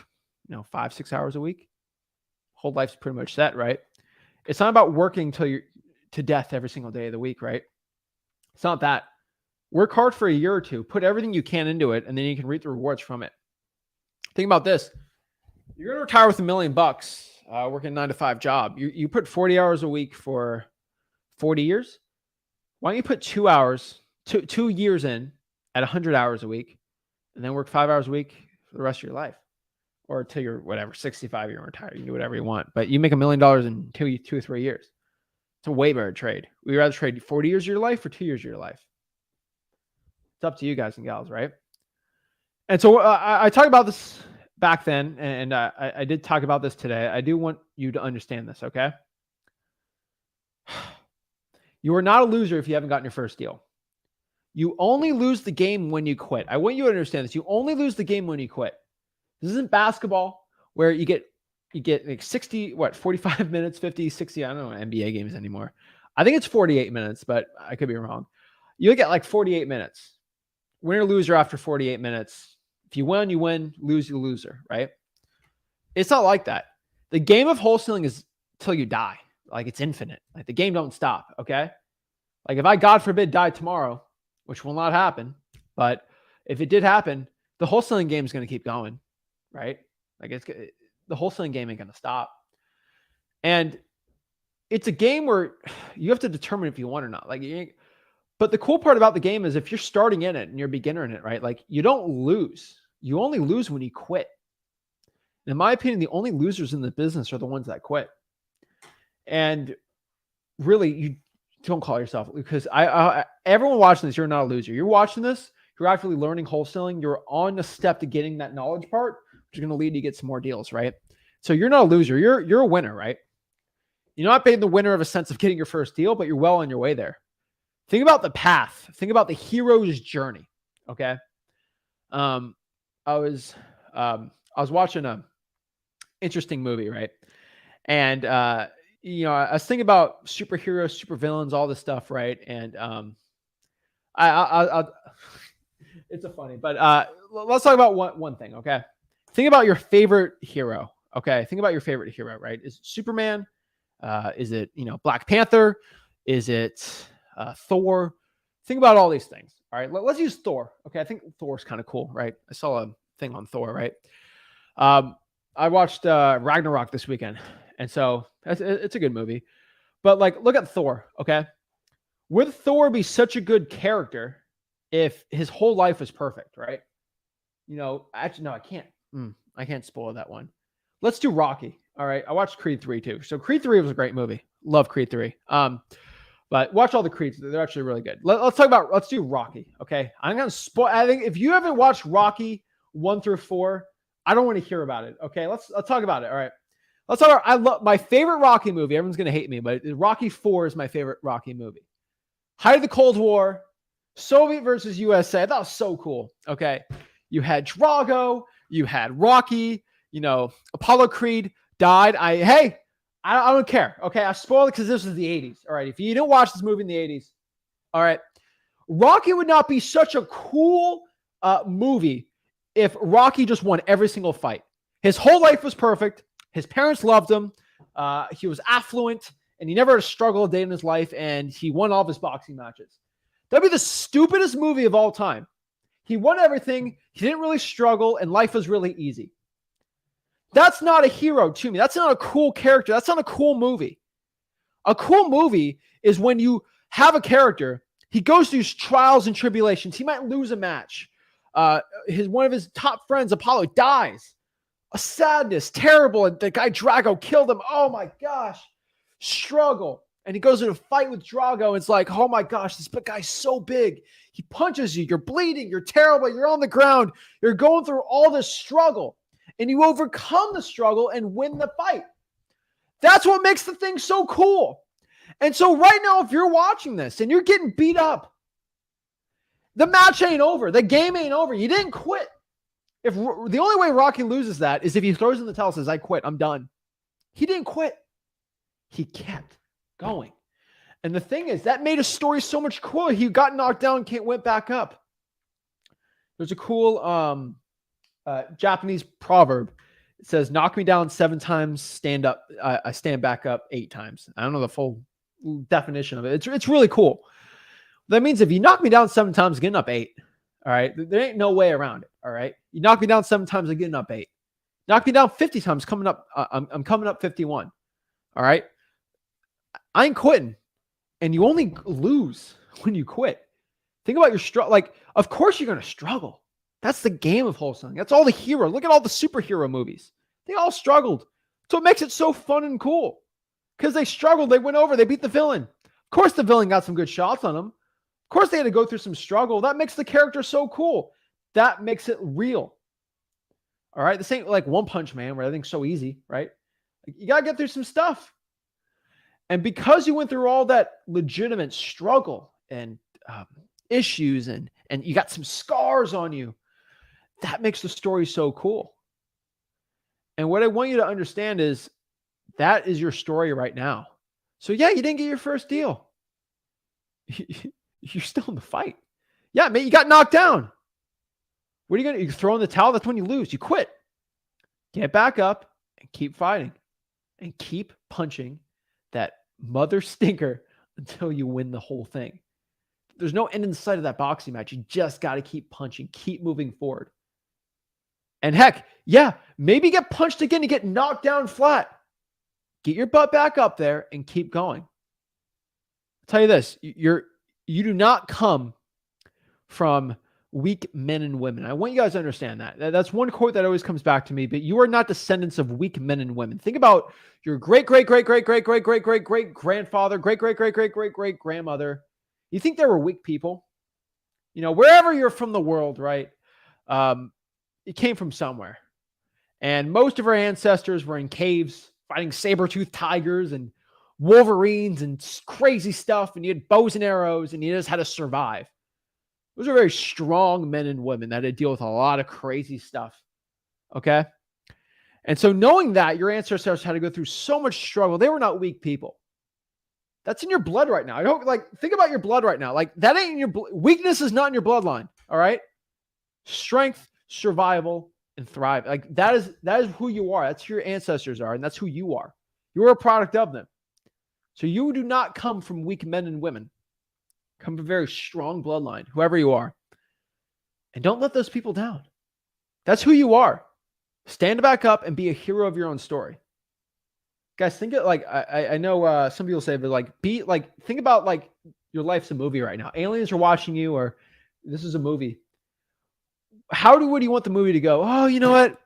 S1: 5, 6 hours a week. Whole life's pretty much set, right? It's not about working till you're to death every single day of the week, right? It's not that. Work hard for a year or two, put everything you can into it, and then you can reap the rewards from it. Think about this. You're going to retire with $1 million, working a 9 to 5 job. You put 40 hours a week for 40 years. Why don't you put 2 years in at 100 hours a week, and then work 5 hours a week for the rest of your life? Or until you're, whatever, 65, you're retired. You can do whatever you want. But you make $1 million in 2 or 3 years. It's a way better trade. Would you rather trade 40 years of your life or 2 years of your life? It's up to you guys and gals, right? And so I talked about this back then, and I did talk about this today. I do want you to understand this, okay? You are not a loser if you haven't gotten your first deal. You only lose the game when you quit. I want you to understand this. You only lose the game when you quit. This isn't basketball where you get like 45 minutes, 50, 60. I don't know NBA games anymore. I think it's 48 minutes, but I could be wrong. You'll get like 48 minutes. Winner, loser after 48 minutes. If you win, you win. Lose, you loser, right? It's not like that. The game of wholesaling is till you die. Like, it's infinite. Like, the game don't stop, okay? Like, if I, God forbid, die tomorrow, which will not happen, but if it did happen, the wholesaling game is going to keep going, right? Like, the wholesaling game ain't going to stop. And it's a game where you have to determine if you want or not. But the cool part about the game is if you're starting in it and you're a beginner in it, right? Like, you don't lose. You only lose when you quit. In my opinion, the only losers in the business are the ones that quit. And really, you don't call yourself, because everyone watching this, you're not a loser. You're watching this, you're actually learning wholesaling. You're on a step to getting that knowledge part, which is going to lead you to get some more deals, right? So you're not a loser. You're a winner, right? You're not being the winner of a sense of getting your first deal, but you're well on your way there. Think about the path. Think about the hero's journey. Okay. I was watching a interesting movie, right? And I was thinking about superheroes, supervillains, all this stuff, right? And it's a funny, but let's talk about one thing, okay? Think about your favorite hero, okay? Think about your favorite hero, right? Is it Superman? Is it, Black Panther? Is it Thor? Think about all these things, all right? Let's use Thor, okay? I think Thor's kind of cool, right? I saw a thing on Thor, right? I watched Ragnarok this weekend, and so it's a good movie. But look at Thor, okay? Would Thor be such a good character if his whole life was perfect, right? Actually, no, I can't. I can't spoil that one. Let's do Rocky, all right? I watched Creed 3 too. So Creed 3 was a great movie. Love Creed 3. But watch all the Creeds. They're actually really good. Let's do Rocky, okay? I'm going to spoil. I think if you haven't watched Rocky 1 through 4, I don't want to hear about it, okay? Let's talk about it, all right? Let's talk about, I love my favorite Rocky movie. Everyone's going to hate me, but Rocky 4 is my favorite Rocky movie. Height of the Cold War, Soviet versus USA. That was so cool, okay? You had Drago, you had Rocky, Apollo Creed died. I don't care, okay? I spoiled it because this was the 80s, all right? If you didn't watch this movie in the 80s, all right, Rocky would not be such a cool movie if Rocky just won every single fight. His whole life was perfect. His parents loved him. He was affluent, and he never had a struggle a day in his life, and he won all of his boxing matches. That'd be the stupidest movie of all time. He won everything. He didn't really struggle, and life was really easy. That's not a hero to me. That's not a cool character. That's not a cool movie. A cool movie is when you have a character, he goes through trials and tribulations. He might lose a match. One of his top friends, Apollo, dies. A sadness, terrible. And the guy Drago killed him. Oh my gosh. Struggle. And he goes in a fight with Drago. It's like, oh my gosh, this guy's so big. He punches you. You're bleeding. You're terrible. You're on the ground. You're going through all this struggle. And you overcome the struggle and win the fight. That's what makes the thing so cool. And so right now, if you're watching this and you're getting beat up, the match ain't over. The game ain't over. You didn't quit. If the only way Rocky loses that is if he throws in the towel and says, I quit. I'm done. He didn't quit. He kept going. And the thing is, that made his story so much cooler. He got knocked down, went back up. There's a cool Japanese proverb. It says, knock me down 7 times, stand up. I stand back up 8 times. I don't know the full definition of it. It's really cool. That means if you knock me down 7 times, getting up 8. All right. There ain't no way around it. All right. You knock me down 7 times, I'm getting up 8. Knock me down 50 times, coming up. I'm coming up 51. All right. I ain't quitting. And you only lose when you quit. Think about your struggle. Like, of course you're going to struggle. That's the game of wholesaling. That's all the hero. Look at all the superhero movies. They all struggled. So it makes it so fun and cool. Because they struggled. They went over. They beat the villain. Of course the villain got some good shots on them. Of course they had to go through some struggle. That makes the character so cool. That makes it real. All right? This ain't like One Punch Man where everything's so easy, right? You got to get through some stuff. And because you went through all that legitimate struggle and issues and you got some scars on you, that makes the story so cool. And what I want you to understand is that is your story right now. So yeah, you didn't get your first deal. You're still in the fight. Yeah, man, you got knocked down. What are you going to, you throw in the towel? That's when you lose. You quit. Get back up and keep fighting and keep punching that mother stinker until you win the whole thing. There's no end in sight of that boxing match. You just got to keep punching, keep moving forward. And heck, yeah, maybe get punched again and get knocked down flat. Get your butt back up there and keep going. I'll tell you this, you do not come from weak men and women. I want you guys to understand that. That's one quote that always comes back to me, but you are not descendants of weak men and women. Think about your great-great-great-great-great-great-great-great-grandfather, great-great-great-great-great-great-grandmother. You think they were weak people? You know, wherever you're from the world, right? It came from somewhere. And most of our ancestors were in caves fighting saber-toothed tigers and wolverines and crazy stuff. And you had bows and arrows and you just had to survive. Those are very strong men and women that had to deal with a lot of crazy stuff. Okay? And so knowing that your ancestors had to go through so much struggle, they were not weak people. That's in your blood right now. I don't think about your blood right now. Like that ain't in your weakness is not in your bloodline. All right. Strength, survival, and thrive. Like that is who you are. That's who your ancestors are. And that's who you are. You're a product of them. So you do not come from weak men and women. Come from a very strong bloodline, whoever you are. And don't let those people down. That's who you are. Stand back up and be a hero of your own story. Guys, think of like, I know some people say, but like, think about like your life's a movie right now. Aliens are watching you, or this is a movie. What do you want the movie to go? Oh, you know what?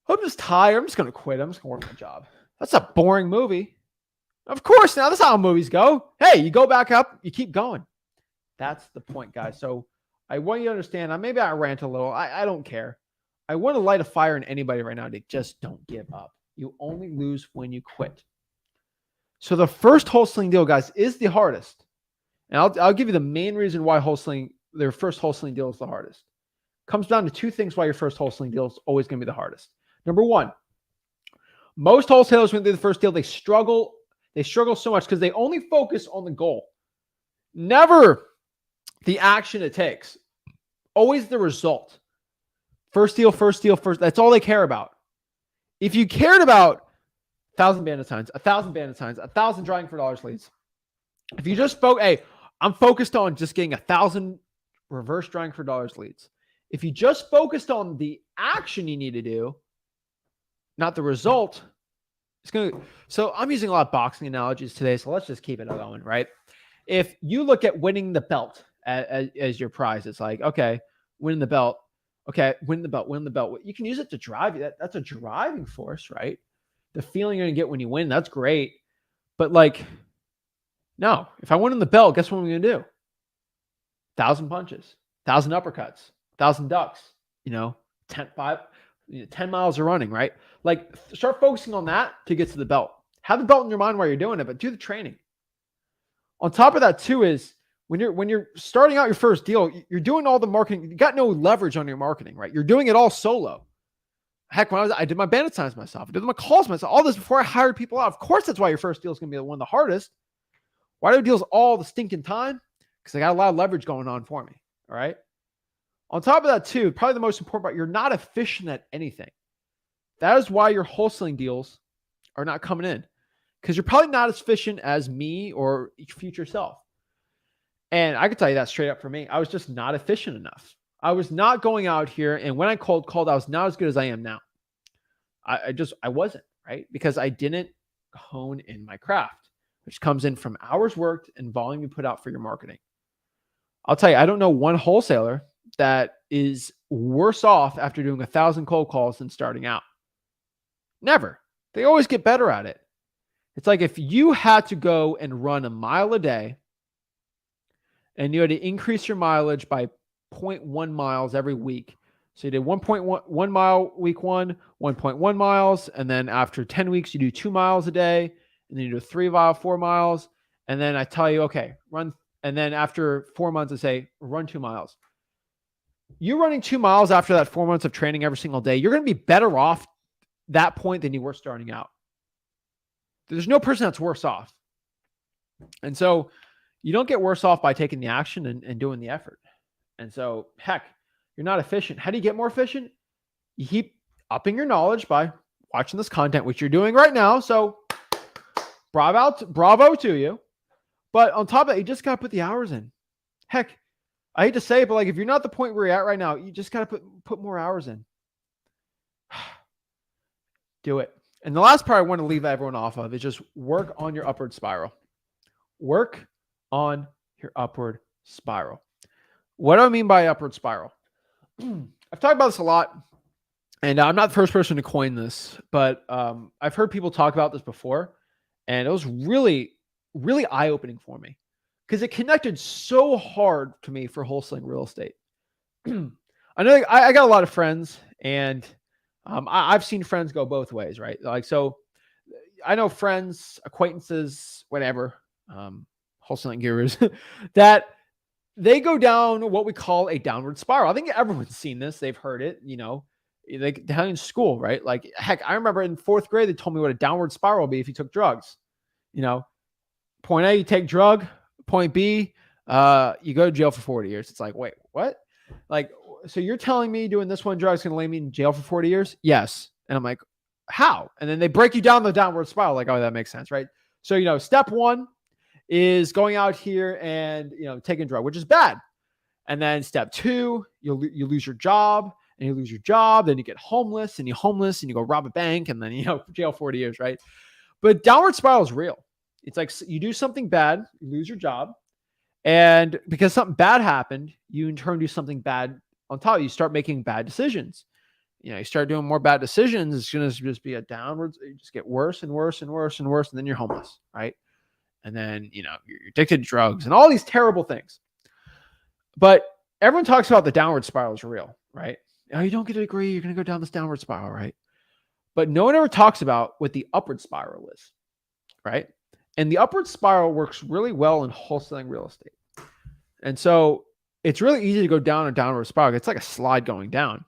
S1: I'm just tired. I'm just going to quit. I'm just going to work my job. That's a boring movie. Of course, now that's how movies go. Hey, you go back up, you keep going. That's the point, guys. So I want you to understand, maybe I rant a little. I don't care. I want to light a fire in anybody right now to just don't give up. You only lose when you quit. So the first wholesaling deal, guys, is the hardest. And I'll give you the main reason why their first wholesaling deal is the hardest. Comes down to 2 things why your first wholesaling deal is always going to be the hardest. Number 1, most wholesalers, when they do the first deal, they struggle so much because they only focus on the goal. Never the action it takes. Always the result. First deal. That's all they care about. If you cared about 1,000 bandit signs, 1,000 bandit signs, 1,000 drawing for dollars leads. If you just I'm focused on just getting 1,000 reverse drawing for dollars leads. If you just focused on the action you need to do, not the result, so I'm using a lot of boxing analogies today, so let's just keep it going, right? If you look at winning the belt as your prize, it's like, okay, win the belt. Okay, win the belt. You can use it to drive you. That's a driving force, right? The feeling you're going to get when you win, that's great. But like, No, if I win in the belt, guess what I'm going to do? 1,000 punches, 1,000 uppercuts, 1,000 ducks, 10 miles of running, right? Like start focusing on that to get to the belt. Have the belt in your mind while you're doing it, but do the training. On top of that too is when you're starting out your first deal, you're doing all the marketing. You got no leverage on your marketing, right? You're doing it all solo. Heck, when I did my bandit signs myself, I did my calls myself, all this before I hired people out. Of course, that's why your first deal is going to be one of the hardest. Why do deals all the stinking time? Because I got a lot of leverage going on for me. All right. On top of that too, probably the most important part, you're not efficient at anything. That is why your wholesaling deals are not coming in, because you're probably not as efficient as me or future self. And I can tell you that straight up for me. I was just not efficient enough. I was not going out here. And when I called, I was not as good as I am now. I wasn't, right? Because I didn't hone in my craft, which comes in from hours worked and volume you put out for your marketing. I'll tell you, I don't know one wholesaler that is worse off after doing 1,000 cold calls than starting out. Never. They always get better at it. It's like if you had to go and run a mile a day and you had to increase your mileage by 0.1 miles every week. So you did 1.1 mile week 1.1 miles. And then after 10 weeks, you do 2 miles a day. And then you do 4 miles. And then I tell you, okay, run. And then after 4 months, I say, run 2 miles. You're running 2 miles after that 4 months of training every single day. You're going to be better off that point than you were starting out. There's no person that's worse off. And so you don't get worse off by taking the action and doing the effort. And so, heck, you're not efficient. How do you get more efficient? You keep upping your knowledge by watching this content, which you're doing right now. So bravo to you. But on top of that, you just got to put the hours in. Heck, I hate to say it, but like if you're not the point where you're at right now, you just got to put more hours in. Do it. And the last part I want to leave everyone off of is just work on your upward spiral. Work on your upward spiral. What do I mean by upward spiral? I've talked about this a lot, and I'm not the first person to coin this, but I've heard people talk about this before, and it was really, really eye-opening for me because it connected so hard to me for wholesaling real estate. I know I got a lot of friends, and I've seen friends go both ways, right? Like, so I know friends, acquaintances, whatever, wholesaling gurus that they go down what we call a downward spiral. I think everyone's seen this. They've heard it, like in school, right? Like, heck, I remember in 4th grade, they told me what a downward spiral would be if you took drugs. Point A, you take drug. Point B, you go to jail for 40 years. It's like, wait, what? Like, so you're telling me doing this one drug is going to lay me in jail for 40 years? Yes. And I'm like, how? And then they break you down the downward spiral. Like, oh, that makes sense, right? So, step 1 is going out here and, taking drug, which is bad. And then step 2, you lose your job, and you lose your job. Then you get homeless, and you go rob a bank, and then, jail 40 years, right? But downward spiral is real. It's like you do something bad, you lose your job. And because something bad happened, you in turn do something bad on top. You start making bad decisions. You start doing more bad decisions. It's going to just be a downward. You just get worse and worse and worse and worse. And then you're homeless, right? And then, you're addicted to drugs and all these terrible things. But everyone talks about the downward spiral is real, right? Oh, you don't get a degree, you're going to go down this downward spiral, right? But no one ever talks about what the upward spiral is, right? And the upward spiral works really well in wholesaling real estate. And so it's really easy to go down a downward spiral. It's like a slide going down.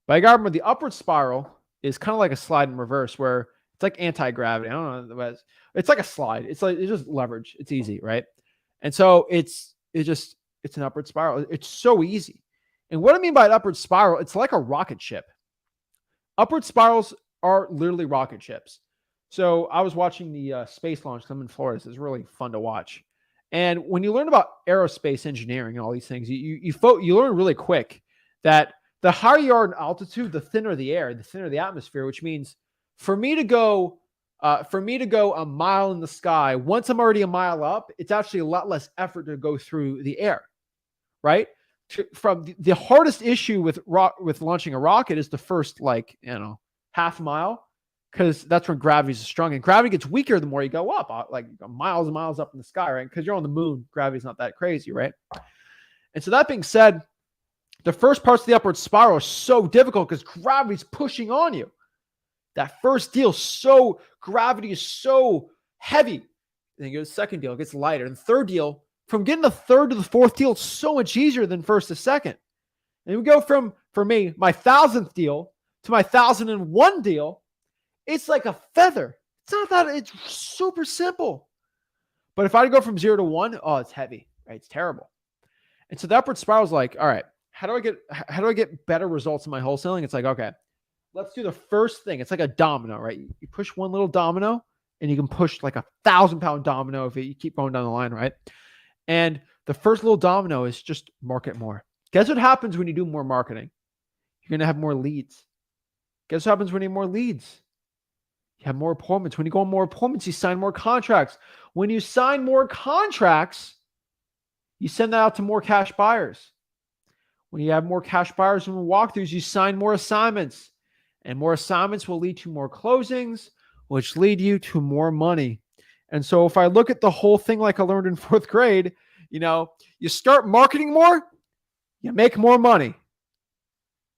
S1: But I got to remember the upward spiral is kind of like a slide in reverse where it's like anti-gravity. I don't know. It's like a slide. It's just leverage. It's easy, right? And so it's an upward spiral. It's so easy. And what I mean by an upward spiral, it's like a rocket ship. Upward spirals are literally rocket ships. So I was watching the space launch. I'm in Florida. It's really fun to watch. And when you learn about aerospace engineering and all these things, you learn really quick that the higher you are in altitude, the thinner the air, the thinner the atmosphere, which means for me to go a mile in the sky, once I'm already a mile up, it's actually a lot less effort to go through the air, right? From the hardest issue with launching a rocket is the first half mile. because that's when gravity's strong, and gravity gets weaker the more you go up, like miles and miles up in the sky, right? Because you're on the moon, gravity's not that crazy, right? And so that being said, the first parts of the upward spiral are so difficult because gravity's pushing on you. That first deal, so gravity is so heavy. Then you go to the second deal, it gets lighter. And the third deal, from getting the third to the fourth deal, it's so much easier than first to second. And we go from, for me, my 1,000th deal to my 1,001 deal. It's like a feather. It's not that, it's super simple. But if I go from 0 to 1, oh, it's heavy, right? It's terrible. And so the upward spiral is like, all right, how do I get better results in my wholesaling? It's like, okay, let's do the first thing. It's like a domino, right? You push one little domino and you can push like 1,000-pound domino if you keep going down the line, right? And the first little domino is just market more. Guess what happens when you do more marketing? You're going to have more leads. Guess what happens when you have more leads? You have more appointments. When you go on more appointments, you sign more contracts. When you sign more contracts, you send that out to more cash buyers. When you have more cash buyers and walkthroughs, you sign more assignments. And more assignments will lead to more closings, which lead you to more money. And so if I look at the whole thing like I learned in 4th grade, you start marketing more, you make more money.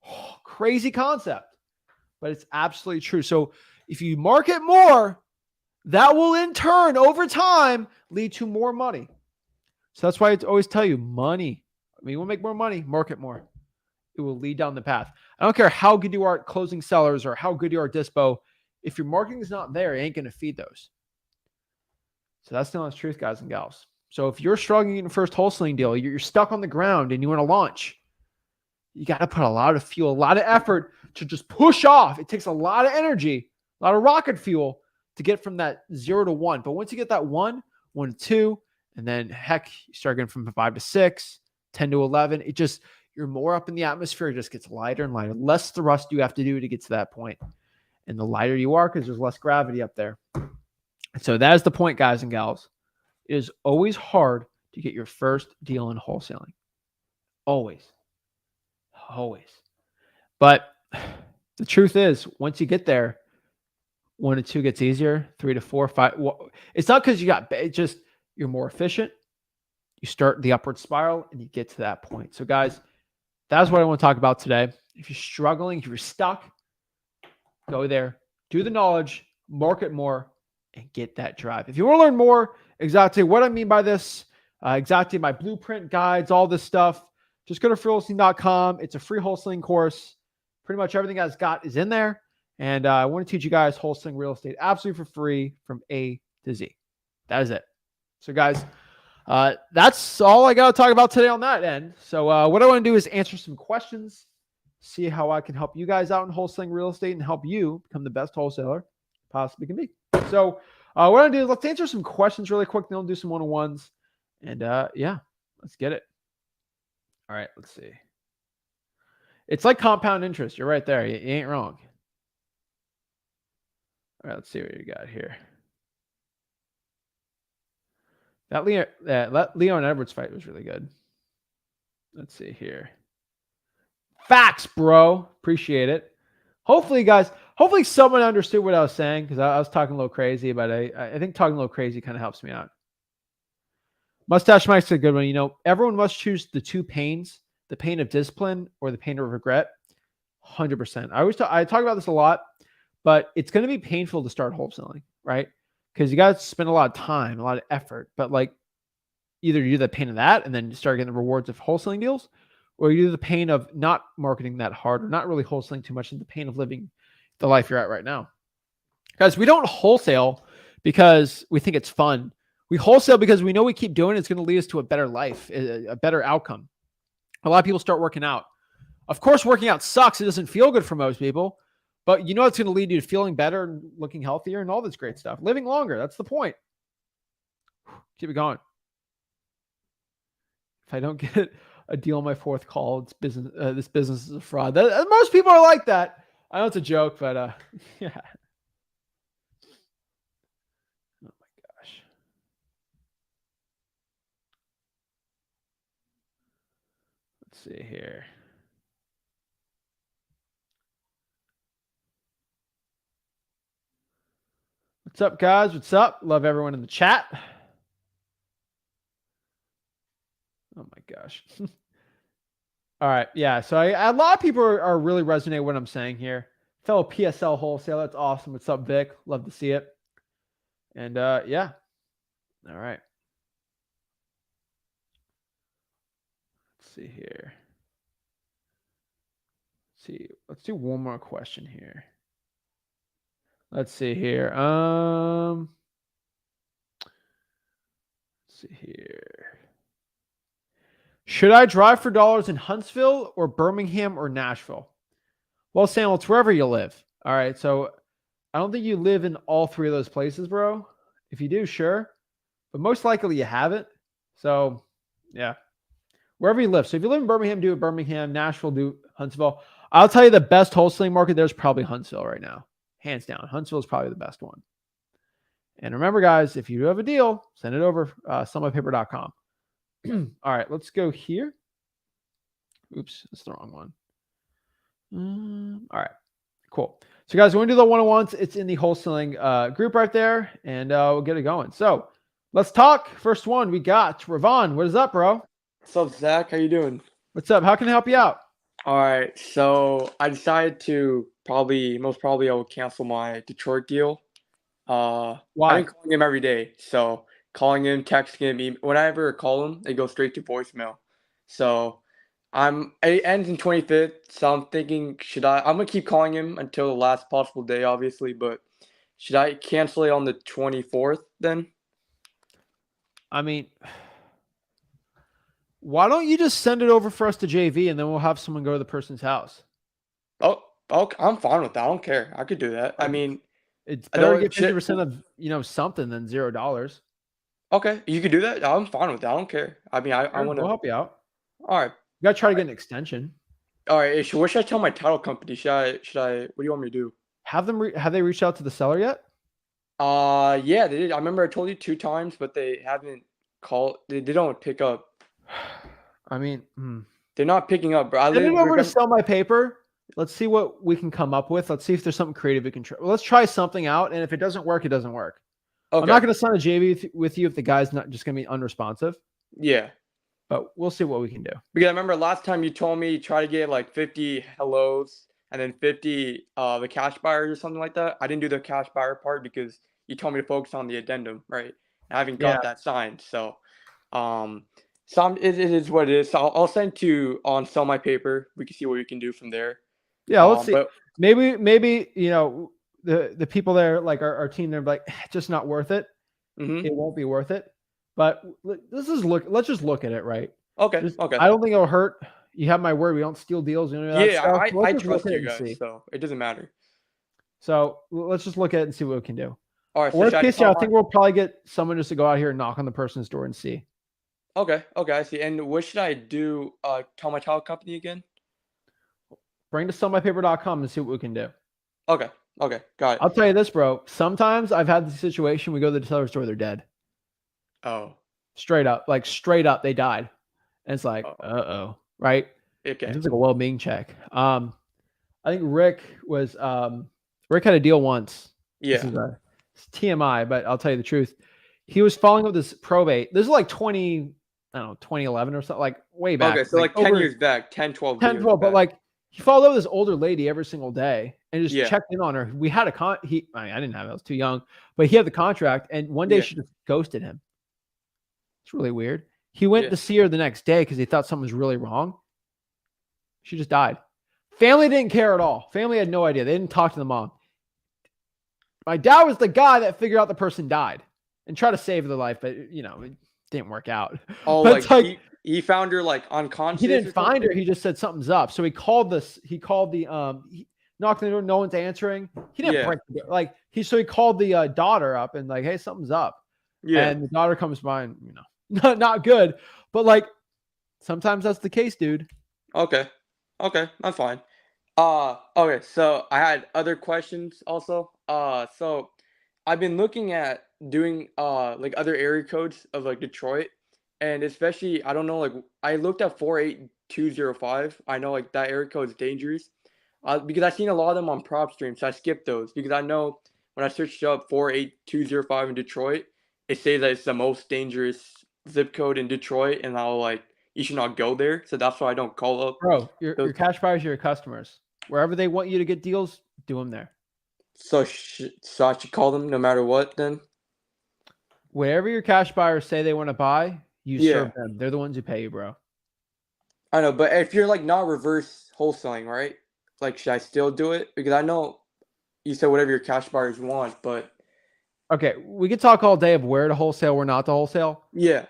S1: Oh, crazy concept, but it's absolutely true. So if you market more, that will in turn over time lead to more money. So that's why I always tell you money. You want to make more money, market more. It will lead down the path. I don't care how good you are at closing sellers or how good you are at dispo. If your marketing is not there, it ain't going to feed those. So that's the honest truth, guys and gals. So if you're struggling in first wholesaling deal, you're stuck on the ground and you want to launch, you got to put a lot of fuel, a lot of effort to just push off. It takes a lot of energy, a lot of rocket fuel to get from that 0 to 1. But once you get that 1 to 2, and then heck, you start getting from 5 to 6, 10 to 11, you're more up in the atmosphere. It just gets lighter and lighter. Less thrust you have to do to get to that point. And the lighter you are, because there's less gravity up there. And so that is the point, guys and gals. It is always hard to get your first deal in wholesaling. Always. Always. But the truth is, once you get there, 1 to 2 gets easier, 3 to 4, 5. Well, it's not because you're more efficient. You start the upward spiral and you get to that point. So guys, that's what I want to talk about today. If you're struggling, if you're stuck, go there, do the knowledge, market more, and get that drive. If you want to learn more exactly what I mean by this, exactly my blueprint guides, all this stuff, just go to freewholesaling.com. It's a free wholesaling course. Pretty much everything I've got is in there. And I want to teach you guys wholesaling real estate absolutely for free from A to Z. That is it. So guys, that's all I got to talk about today on that end. So what I want to do is answer some questions, see how I can help you guys out in wholesaling real estate and help you become the best wholesaler possibly can be. So what I'm going to do is let's answer some questions really quick. Then we'll do some one-on-ones. And yeah, let's get it. All right, let's see. It's like compound interest. You're right there. You ain't wrong. All right, let's see what you got here. That Leon Edwards fight was really good. Let's see here. Facts, bro. Appreciate it. Hopefully, guys, someone understood what I was saying because I was talking a little crazy, but I think talking a little crazy kind of helps me out. Mustache Mike's a good one. Everyone must choose the 2 pains, the pain of discipline or the pain of regret. 100%. I talk about this a lot, but it's going to be painful to start wholesaling, right? Because you got to spend a lot of time, a lot of effort, but either you do the pain of that and then you start getting the rewards of wholesaling deals, or you do the pain of not marketing that hard or not really wholesaling too much and the pain of living the life you're at right now. Guys, we don't wholesale because we think it's fun. We wholesale because we know we keep doing it. It's going to lead us to a better life, a better outcome. A lot of people start working out. Of course, working out sucks. It doesn't feel good for most people, but it's going to lead you to feeling better and looking healthier and all this great stuff. Living longer. That's the point. Keep it going. If I don't get a deal on my 4th call, it's business. This business is a fraud. Most people are like that. I know it's a joke, but yeah. Oh my gosh. Let's see here. What's up, guys? What's up? Love everyone in the chat. Oh my gosh. All right. Yeah. So a lot of people are really resonating with what I'm saying here. Fellow PSL wholesaler. That's awesome. What's up, Vic? Love to see it. And yeah. All right. Let's see here. Let's do one more question here. Let's see here. Let's see here. Should I drive for dollars in Huntsville or Birmingham or Nashville? Well, Samuel, it's wherever you live. All right. So I don't think you live in all three of those places, bro. If you do, sure. But most likely you haven't. So yeah. Wherever you live. So if you live in Birmingham, do it Birmingham. Nashville, do Huntsville. I'll tell you the best wholesaling market there's probably Huntsville right now. Hands down. Huntsville is probably the best one. And remember, guys, if you do have a deal, send it over sellmypaper.com. All right, let's go here. Oops, that's the wrong one. All right, cool. So, guys, we're going to do the one-on-ones. It's in the wholesaling group right there, and we'll get it going. So, let's talk. First one, we got Ravon. What is up, bro?
S2: What's up, Zach? How you doing?
S1: What's up? How can I help you out?
S2: All right, so I decided to most probably I will cancel my Detroit deal.
S1: Why?
S2: I've been calling him every day. So calling him, texting him, whenever I call him, they go straight to voicemail. So it ends in 25th. So I'm thinking, I'm gonna keep calling him until the last possible day, obviously, but should I cancel it on the 24th then?
S1: I mean, why don't you just send it over for us to JV and then we'll have someone go to the person's house?
S2: Oh, I'm fine with that. I don't care. I could do that. I mean,
S1: it's better to get 50% of something than $0.
S2: Okay, you could do that. I'm fine with that. I don't care. I mean, I want to.
S1: We'll help you out.
S2: All right.
S1: You gotta try to get an extension.
S2: All right. What should I tell my title company? Should I? What do you want me to do?
S1: Have they reached out to the seller yet?
S2: Yeah, they did. I remember I told you 2 times, but they haven't called. They don't pick up.
S1: I mean,
S2: they're not picking up, bro.
S1: Send it over to Sell My Paper. Let's see what we can come up with. Let's see if there's something creative we can try. Well, let's try something out, and if it doesn't work, it doesn't work. Okay. I'm not going to sign a JV with you if the guy's not just going to be unresponsive.
S2: Yeah.
S1: But we'll see what we can do.
S2: Because I remember last time you told me try to get like 50 hellos and then 50 the cash buyers or something like that. I didn't do the cash buyer part because you told me to focus on the addendum, right? I haven't got that signed. So it is what it is. So I'll send to on Sell My Paper. We can see what we can do from there.
S1: Yeah, let's see. But maybe the people there, like our team, they're like, just not worth it. It won't be worth it. But let's just look at it, right?
S2: Okay. Okay.
S1: I don't think it'll hurt. You have my word. We don't steal deals.
S2: I trust you guys, so it doesn't matter.
S1: So let's just look at it and see what we can do.
S2: All right.
S1: Worst case, I think we'll probably get someone just to go out here and knock on the person's door and see.
S2: Okay. Okay. I see. And what should I do? Tell my title company again?
S1: Bring to sellmypaper.com and see what we can do.
S2: Okay. Okay. Got it.
S1: I'll tell you this, bro. Sometimes I've had the situation we go to the seller's door, they're dead.
S2: Oh.
S1: Straight up, they died. And it's like, right?
S2: Okay.
S1: It's like a well-being check. I think Rick had a deal once.
S2: Yeah.
S1: It's TMI, but I'll tell you the truth. He was following up this probate. This is like 2011 or something, like way back.
S2: Okay, so like 10 years back, 10, 12
S1: years back. But like he followed up this older lady every single day and just checked in on her. We had I didn't have it. I was too young, but he had the contract. And one day she just ghosted him. It's really weird. He went to see her the next day because he thought something was really wrong. She just died. Family didn't care at all. Family had no idea. They didn't talk to the mom. My dad was the guy that figured out the person died and tried to save their life, but it didn't work out.
S2: Oh,
S1: but
S2: like he found her like unconscious.
S1: He didn't find her. He just said something's up. So he called the he knocked on the door. No one's answering. He didn't break the door. He called the daughter up and like, hey, something's up. Yeah. And the daughter comes by and not good. But like sometimes that's the case, dude.
S2: Okay. That's fine. Okay. So I had other questions also. So I've been looking at doing like other area codes of like Detroit, and especially I don't know, like I looked at 48205. I know like that area code is dangerous because I've seen a lot of them on prop stream, so I skipped those because I know when I searched up 48205 in Detroit, it says that it's the most dangerous zip code in Detroit, and I'll like you should not go there. So that's why I don't call up
S1: Bro,
S2: those.
S1: your cash buyers are your customers. Wherever they want you to get deals, do them there.
S2: So so I should call them no matter what then.
S1: Whatever your cash buyers say they want to buy, you serve
S2: Yeah,
S1: them. They're the ones who pay you, bro.
S2: I know, but if you're like not reverse wholesaling, right? Like, should I still do it? Because I know you said whatever your cash buyers want, but
S1: Okay, we could talk all day of where to wholesale, where not to wholesale.
S2: yeah,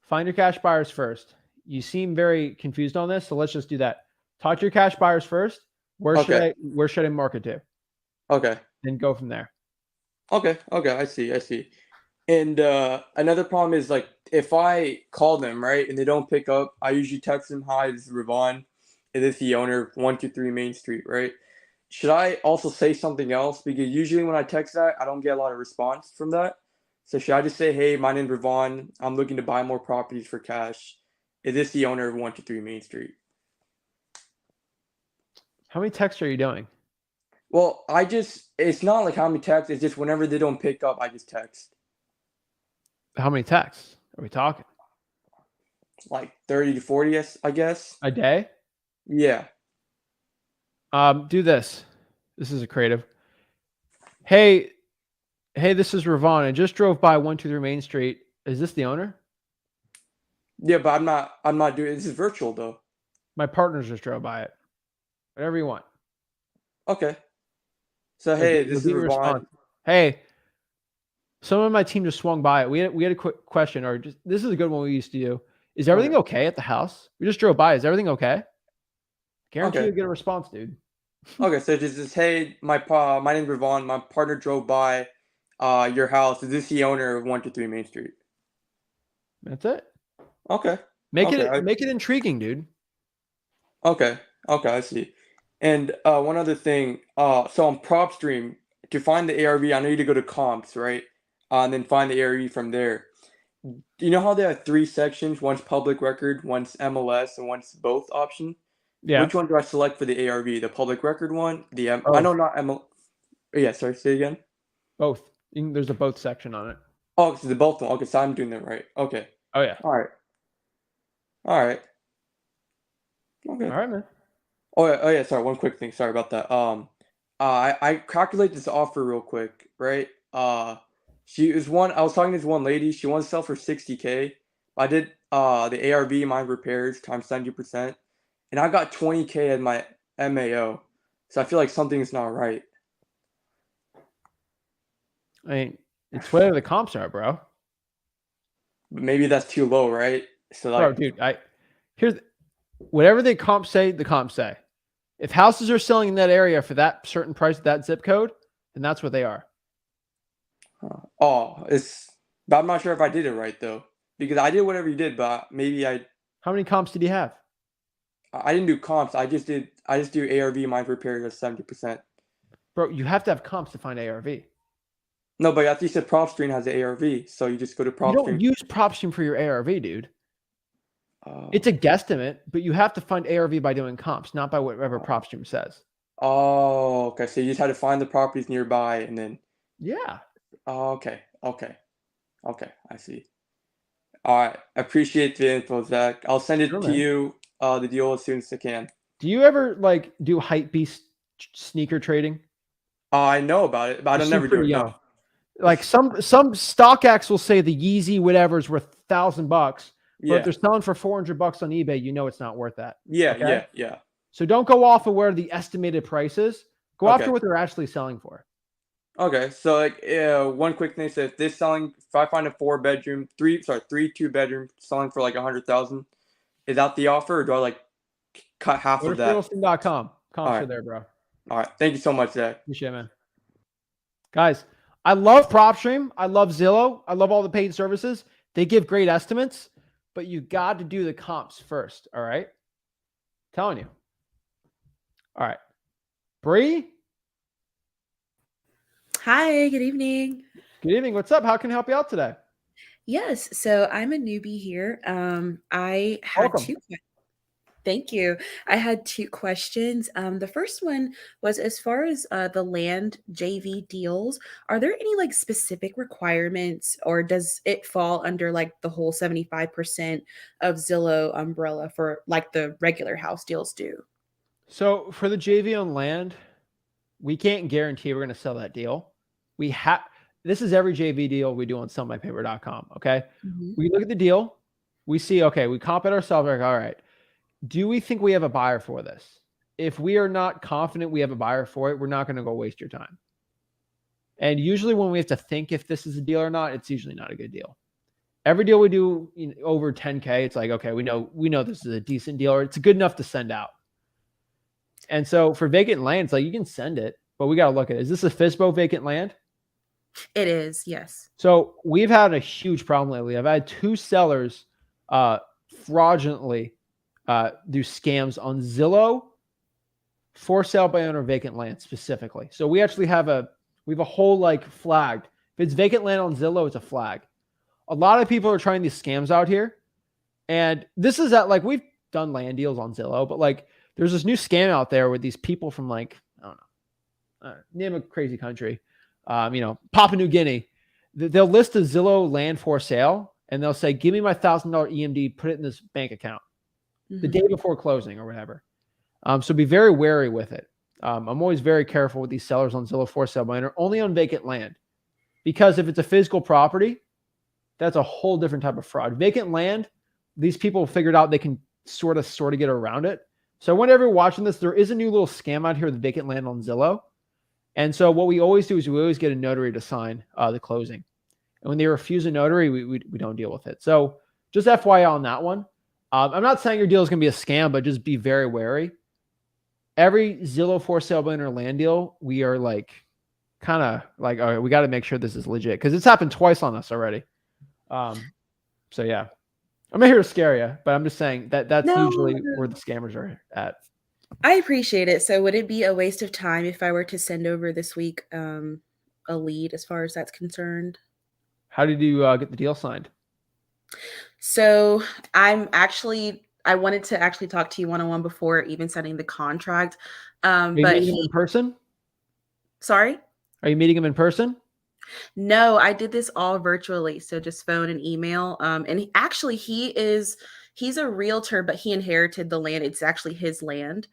S1: Find your cash buyers first. You seem very confused on this, so let's just do that. Talk to your cash buyers first. Where
S2: okay,
S1: should I market to?
S2: okay,
S1: Then go from there.
S2: okay, okay. I see. And another problem is like if I call them right and they don't pick up, I usually text them, "Hi, this is Ravon. Is this the owner of 123 Main Street?" Right? Should I also say something else? Because usually when I text that, I don't get a lot of response from that. So should I just say, "Hey, my name's Ravon. I'm looking to buy more properties for cash. Is this the owner of 123 Main Street?"
S1: How many texts are you doing?
S2: Well, it's not like how many texts. It's just whenever they don't pick up, I just text.
S1: How many texts are we talking?
S2: Like 30 to 40, I guess.
S1: A day?
S2: Yeah.
S1: Do this. This is a creative. Hey, this is Ravon. I just drove by 123 Main Street. Is this the owner?
S2: Yeah, but I'm not doing this is virtual though.
S1: My partners just drove by it. Whatever you want.
S2: Okay. So hey, this is Ravon.
S1: Hey, someone on my team just swung by it. We had a quick question, or just this is a good one we used to do. Is everything okay at the house? We just drove by. Is everything okay? Guarantee you'll get a response, dude.
S2: Okay, so just hey, my name's Ravon. My partner drove by your house. Is this the owner of 123 Main Street?
S1: That's it.
S2: Okay.
S1: Make
S2: Okay.
S1: it intriguing, dude.
S2: Okay. Okay, I see. And one other thing, so on PropStream, to find the ARV, I know you need to go to comps, right? And then find the ARV from there. Do you know how they have three sections? One's public record, one's MLS, and one's both option.
S1: Yeah.
S2: Which one do I select for the ARV? The public record one? I
S1: Both.
S2: know not ML. Yeah, sorry, say again.
S1: Both. There's a both section on it.
S2: Oh, it's the both one. Okay, so I'm doing them right. Okay.
S1: Oh yeah.
S2: All right. All right. Okay.
S1: All right, man.
S2: Oh yeah. Sorry, one quick thing. Sorry about that. I calculate this offer real quick, right? She is one. I was talking to this one lady. She wants to sell for 60K. I did the ARV mine repairs times 70%, and I got 20K at my MAO. So I feel like something's not right.
S1: I mean, it's whatever the comps are, bro.
S2: But maybe that's too low, right? So like,
S1: bro, dude, here's whatever the comps say. The comps say. If houses are selling in that area for that certain price, that zip code, then that's what they are.
S2: oh, but I'm not sure if I did it right though, because I did whatever you did, but maybe
S1: How many comps did you have?
S2: I didn't do comps. I just do ARV mine repairs at 70%.
S1: Bro, you have to have comps to find ARV.
S2: No, but I think you said PropStream has the ARV, so you just go to PropStream.
S1: You don't use PropStream for your ARV, dude. It's a guesstimate, but you have to find ARV by doing comps, not by whatever PropStream says.
S2: Oh, okay. So you just had to find the properties nearby and then.
S1: Yeah.
S2: Oh, okay. I see. All right. I appreciate the info, Zach. I'll send it to you, the deal as soon as I can.
S1: Do you ever like do hype beast sneaker trading?
S2: I know about it, but I don't never do it. No.
S1: Like some StockX will say the Yeezy whatever is worth $1,000, but if they're selling for $400 on eBay, you know it's not worth that.
S2: Yeah.
S1: So don't go off of where the estimated price is. Go after what they're actually selling for.
S2: Okay, so like one quick thing: so if I find a 4-bedroom, 3 2-bedroom selling for like 100,000, is that the offer, or do I like cut half of that?
S1: Wholesaling.com. Comps are there, bro.
S2: All right, thank you so much, Zach.
S1: Appreciate it, man. Guys, I love PropStream. I love Zillow. I love all the paid services. They give great estimates, but you got to do the comps first. All right, telling you. All right, Bree.
S3: Hi, good evening.
S1: Good evening. What's up? How can I help you out today?
S3: Yes, so I'm a newbie here. I had
S1: Welcome.
S3: Thank you. I had two questions. The first one was as far as the land JV deals, are there any like specific requirements or does it fall under like the whole 75% of Zillow umbrella for like the regular house deals do?
S1: So for the JV on land, we can't guarantee we're going to sell that deal. We have this is every JV deal we do on sellmypaper.com. Okay.
S3: Mhm.
S1: We look at the deal, we see, okay, we comp it ourselves, like, all right, do we think we have a buyer for this? If we are not confident we have a buyer for it, we're not going to go waste your time. And usually when we have to think if this is a deal or not, it's usually not a good deal. Every deal we do over 10K, it's like, okay, we know this is a decent deal or it's good enough to send out. And so for vacant land, it's like you can send it, but we got to look at it. Is this a FSBO vacant land?
S3: It is, yes.
S1: So we've had a huge problem lately. I've had two sellers fraudulently do scams on Zillow for sale by owner vacant land specifically. So we actually have a whole like flagged. If it's vacant land on Zillow, it's a flag. A lot of people are trying these scams out here. And this is at like, we've done land deals on Zillow, but like there's this new scam out there with these people from like, I don't know, name a crazy country, Papua New Guinea. They'll list a Zillow land for sale and they'll say, give me my $1,000 EMD, put it in this bank account the day before closing or whatever. So be very wary with it. I'm always very careful with these sellers on Zillow for sale by owner, only on vacant land, because if it's a physical property, that's a whole different type of fraud. Vacant land, these people figured out they can sort of get around it. So whenever you're watching this, there is a new little scam out here with vacant land on Zillow. And so what we always do is we always get a notary to sign the closing. And when they refuse a notary, we don't deal with it. So just FYI on that one. I'm not saying your deal is going to be a scam, but just be very wary. Every Zillow for sale by owner land deal, we are like kind of like, all right, we got to make sure this is legit because it's happened twice on us already. So yeah, I'm not here to scare you, but I'm just saying that's usually where the scammers are at.
S3: I appreciate it. So would it be a waste of time if I were to send over this week a lead as far as that's concerned?
S1: How did you get the deal signed?
S3: So I wanted to actually talk to you one-on-one before even signing the contract.
S1: Are you
S3: But
S1: meeting him in person?
S3: sorry?
S1: Are you meeting him in person?
S3: No, I did this all virtually. So just phone and email. And he's a realtor, but he inherited the land. It's actually his land.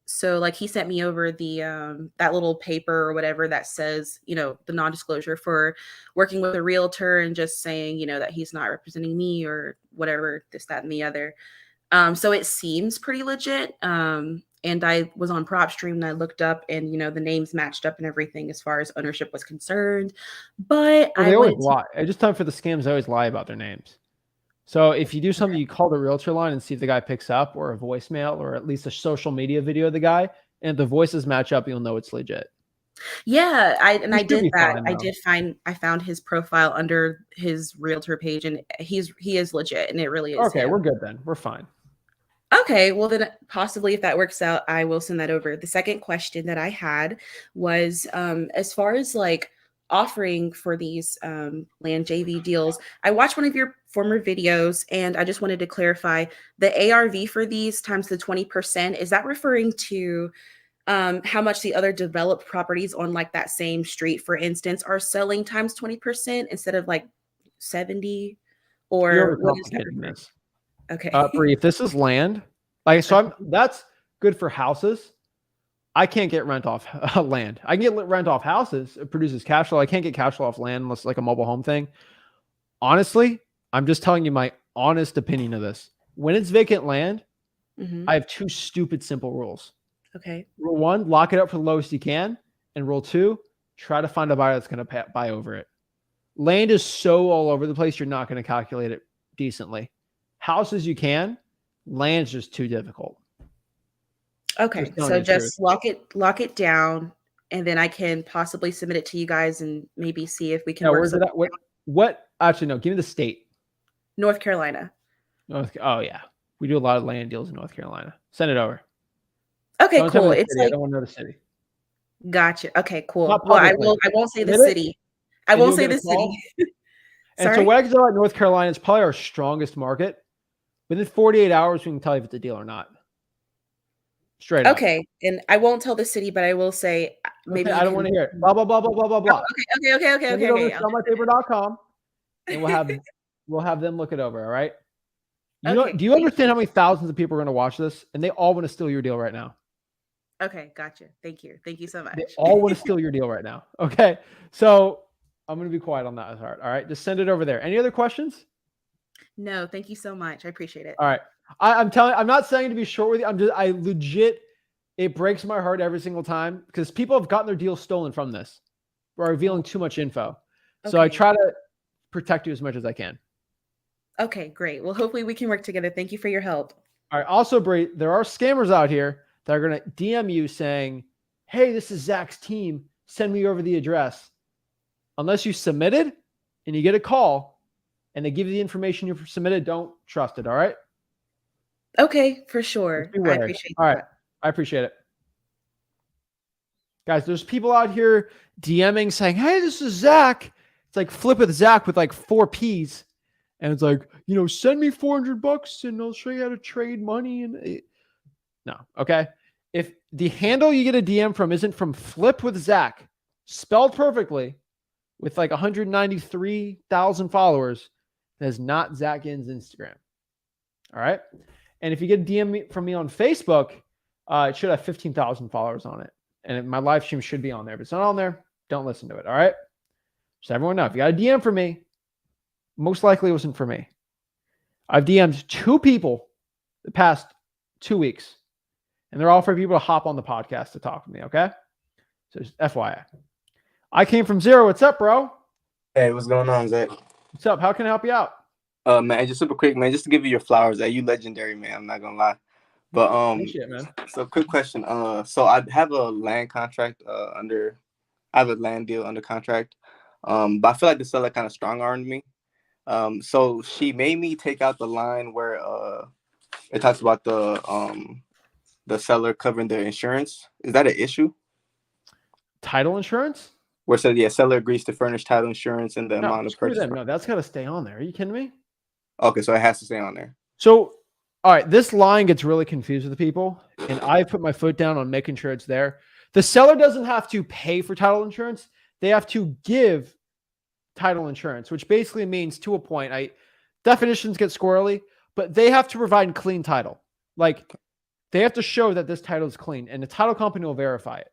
S3: So like he sent me over the that little paper or whatever that says, the non-disclosure for working with a realtor and just saying, that he's not representing me or whatever, this, that, and the other. So it seems pretty legit. And I was on PropStream and I looked up and, the names matched up and everything as far as ownership was concerned. But
S1: Well, they always lie. I just time for the scams, they always lie about their names. So if you do something, you call the realtor line and see if the guy picks up, or a voicemail, or at least a social media video of the guy. And if the voices match up, you'll know it's legit.
S3: Yeah, I did that.
S1: Fine,
S3: I found his profile under his realtor page and he is legit and it really is.
S1: Okay, we're good then. We're fine.
S3: Okay, well then possibly if that works out, I will send that over. The second question that I had was as far as like offering for these land JV deals, I watched one of your former videos and I just wanted to clarify the ARV for these times the 20%. Is that referring to how much the other developed properties on like that same street, for instance, are selling times 20% instead of like 70? Or what is that?
S1: This.
S3: Okay.
S1: Bree, if this is land, that's good for houses. I can't get rent off land. I can get rent off houses. It produces cash flow. I can't get cash flow off land unless like a mobile home thing. Honestly, I'm just telling you my honest opinion of this. When it's vacant land, I have two stupid simple rules.
S3: Okay.
S1: Rule 1, lock it up for the lowest you can. And rule 2, try to find a buyer that's going to buy over it. Land is so all over the place, you're not going to calculate it decently. Houses you can. Land's just too difficult.
S3: Okay, so just lock it down, and then I can possibly submit it to you guys and maybe see if we can work something out.
S1: What? Actually, no. Give me the state.
S3: North Carolina.
S1: Oh yeah, we do a lot of land deals in North Carolina. Send it over.
S3: Okay, cool. It's like,
S1: I don't want to know the city.
S3: Gotcha. Okay, cool. Well, I won't say the city. I won't say the city.
S1: And so what I can tell about North Carolina is probably our strongest market. Within 48 hours, we can tell you if it's a deal or not. Straight up.
S3: Okay, and I won't tell the city, but I will say maybe
S1: Okay,
S3: you
S1: I don't
S3: can.
S1: want to hear it. Blah blah blah blah blah blah
S3: Oh,
S1: blah.
S3: okay.
S1: Send it over to sellmypaper.com, and we'll have them look it over. All right. You know?
S3: Okay,
S1: Do you understand how many thousands of people are going to watch this, and they all want to steal your deal right now?
S3: Okay, gotcha. Thank you so much.
S1: They all want to steal your deal right now. Okay, so I'm going to be quiet on that part. All right, just send it over there. Any other questions?
S3: No, thank you so much. I appreciate it.
S1: All right. I'm not saying to be short with you. I legit, it breaks my heart every single time because people have gotten their deals stolen from this by revealing too much info. So I
S3: Okay.
S1: try to protect you as much as I can.
S3: Okay, great. Well, hopefully we can work together. Thank you for your help.
S1: All right. Also, Bree, there are scammers out here that are going to DM you saying, hey, this is Zach's team. Send me over the address. Unless you submitted and you get a call and they give you the information you submitted, don't trust it. All right.
S3: Okay, for sure.
S1: Just be
S3: I
S1: wary.
S3: appreciate
S1: All right.
S3: that.
S1: I appreciate it. Guys, there's people out here DMing saying, hey, this is Zach. It's like flip with Zach with like 4 P's. And it's like, send me $400 and I'll show you how to trade money. And no. Okay. If the handle you get a DM from isn't from flip with Zach, spelled perfectly with like 193,000 followers, that is not Zach Ginn's Instagram. All right. And if you get a DM from me on Facebook, it should have 15,000 followers on it. And my live stream should be on there. If it's not on there, don't listen to it. All right. So everyone know, if you got a DM for me, most likely it wasn't for me. I've DM'd 2 people the past 2 weeks, and they're all for people to hop on the podcast to talk with me. Okay. So just FYI. I came from zero. What's up, bro?
S4: Hey, what's going on, Zach?
S1: What's up? How can I help you out?
S4: Man, just super quick, man, just to give you your flowers. You legendary, man. I'm not gonna lie. But
S1: Appreciate it, man.
S4: so quick question. So I have a land contract I have a land deal under contract. But I feel like the seller kind of strong armed me. So she made me take out the line where it talks about the seller covering their insurance. Is that an issue?
S1: Title insurance?
S4: Where it says, yeah, seller agrees to furnish title insurance and the
S1: No,
S4: amount of
S1: screw
S4: purchase.
S1: them. No, that's got to stay on there. Are you kidding me?
S4: Okay, so it has to stay on there.
S1: So, all right, this line gets really confused with the people, and I put my foot down on making sure it's there. The seller doesn't have to pay for title insurance. They have to give title insurance, which basically means to a point. Definitions get squirrely, but they have to provide clean title. Like they have to show that this title is clean, and the title company will verify it.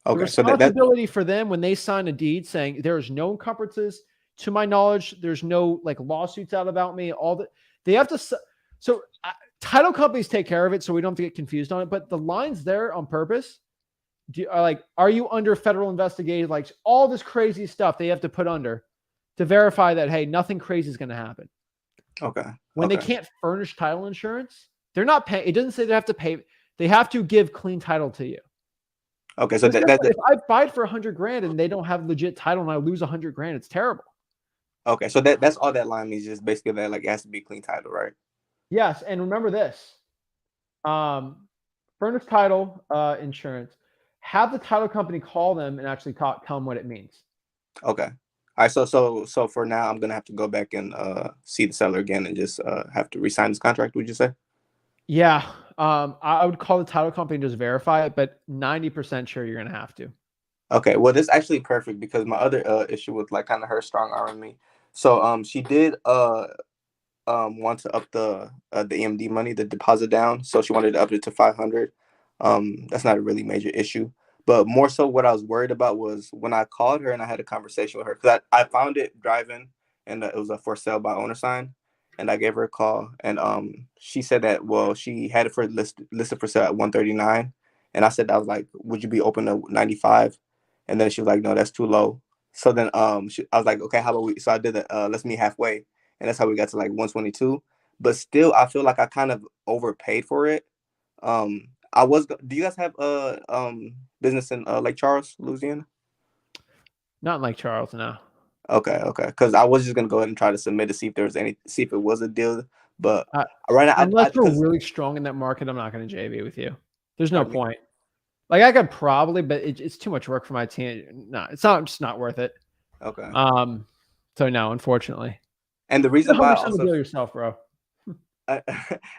S4: Okay,
S1: the responsibility for them when they sign a deed saying there is no encumbrances, to my knowledge, there's no like lawsuits out about me. All that they have to. So title companies take care of it, so we don't have to get confused on it. But the lines there on purpose. Are you under federal investigation? Like all this crazy stuff they have to put under to verify that, hey, nothing crazy is going to happen.
S4: Okay.
S1: When they can't furnish title insurance, they're not paying. It doesn't say they have to pay. They have to give clean title to you.
S4: Okay. So
S1: if I buy for $100,000 and they don't have legit title and I lose $100,000, it's terrible.
S4: Okay. So that's all that line means, just basically that like it has to be clean title, right?
S1: Yes. And remember this, furnished title insurance. Have the title company call them and actually tell them what it means.
S4: Okay. All right. So for now, I'm gonna have to go back and see the seller again and just have to re-sign this contract. Would you say?
S1: Yeah. I would call the title company and just verify it, but 90% sure you're gonna have to.
S4: Okay. Well, this is actually perfect because my other issue with like kind of her strong arming me. So she did want to up the EMD money, the deposit down. So she wanted to up it to 500. That's not a really major issue, but more so what I was worried about was when I called her and I had a conversation with her, because I found it driving and it was a for sale by owner sign, and I gave her a call and she said that, well, she had it for listed for sale at 139, and I said, I was like, would you be open to 95? And then she was like, no, that's too low. So then I was like, okay, how about we, so I did let's meet halfway, and that's how we got to like 122. But still I feel like I kind of overpaid for it. Do you guys have business in Lake Charles, Louisiana?
S1: Not in Lake Charles, no.
S4: Okay. Because I was just gonna go ahead and try to submit to see if it was a deal. But right now,
S1: unless we're really strong in that market, I'm not going to JV with you. There's no point. Like I could probably, but it's too much work for my team. No, it's just not worth it.
S4: Okay.
S1: So no, unfortunately.
S4: And the reason why I
S1: also deal yourself, bro.
S4: I,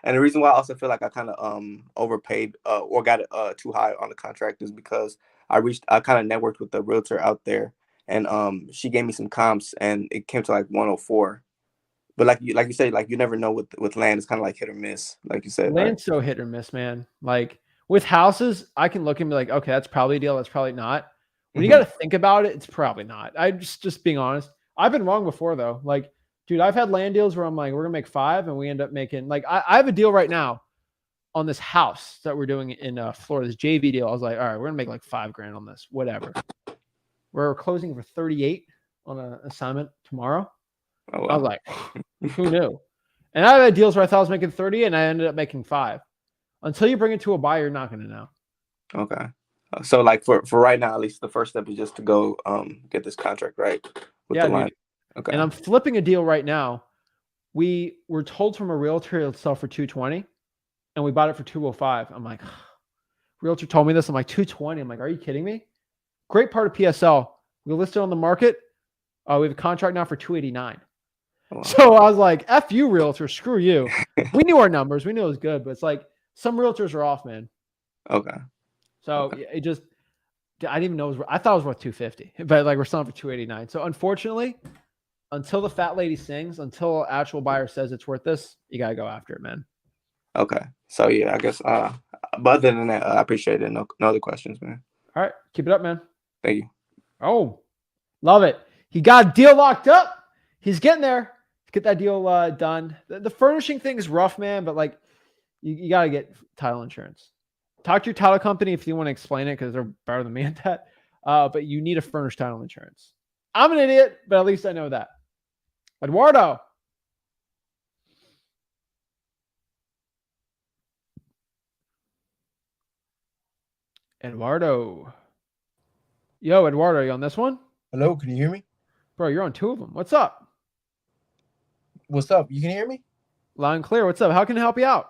S4: and the reason why I also feel like I kind of overpaid or got it too high on the contract is because I kind of networked with the realtor out there, and she gave me some comps and it came to like 104. But like you say, like you never know with land, it's kind of like hit or miss, like you said, right?
S1: Land's so hit or miss, man. Like with houses, I can look and be like, okay, that's probably a deal. That's probably not. When you got to think about it, it's probably not. I just being honest. I've been wrong before though. Like, dude, I've had land deals where I'm like, we're gonna make 5, and we end up making like I have a deal right now on this house that we're doing in Florida, this JV deal. I was like, all right, we're gonna make like $5,000 on this, whatever. We're closing for 38 on an assignment tomorrow.
S4: Oh, wow.
S1: I was like, who knew? And I had deals where I thought I was making 30 and I ended up making 5. Until you bring it to a buyer, you're not going to know.
S4: Okay. So like for right now, at least the first step is just to go get this contract right with the line. Okay.
S1: And I'm flipping a deal right now. We were told from a realtor it'll sell for 220, and we bought it for 205. I'm like, realtor told me this. I'm like, 220. I'm like, are you kidding me? Great part of PSL. We listed on the market. We have a contract now for 289. Wow. So I was like, F you, realtor, screw you. We knew our numbers. We knew it was good, but it's like some realtors are off, man.
S4: Okay.
S1: So it just, I didn't even know I thought it was worth 250, but like we're selling for 289. So unfortunately, until the fat lady sings, until an actual buyer says it's worth this, you got to go after it, man.
S4: Okay. So yeah, I guess, but other than that, I appreciate it. No other questions, man.
S1: All right. Keep it up, man.
S4: Thank you.
S1: Oh, love it. He got a deal locked up. He's getting there. Get that deal done. The furnishing thing is rough, man, but like you got to get title insurance. Talk to your title company if you want to explain it because they're better than me at that. But you need a furnished title insurance. I'm an idiot, but at least I know that. Eduardo. Yo, Eduardo, are you on this one?
S5: Hello, can you hear me?
S1: Bro, you're on 2 of them. What's up?
S5: What's up? You can hear me?
S1: Loud and clear. What's up? How can I help you out?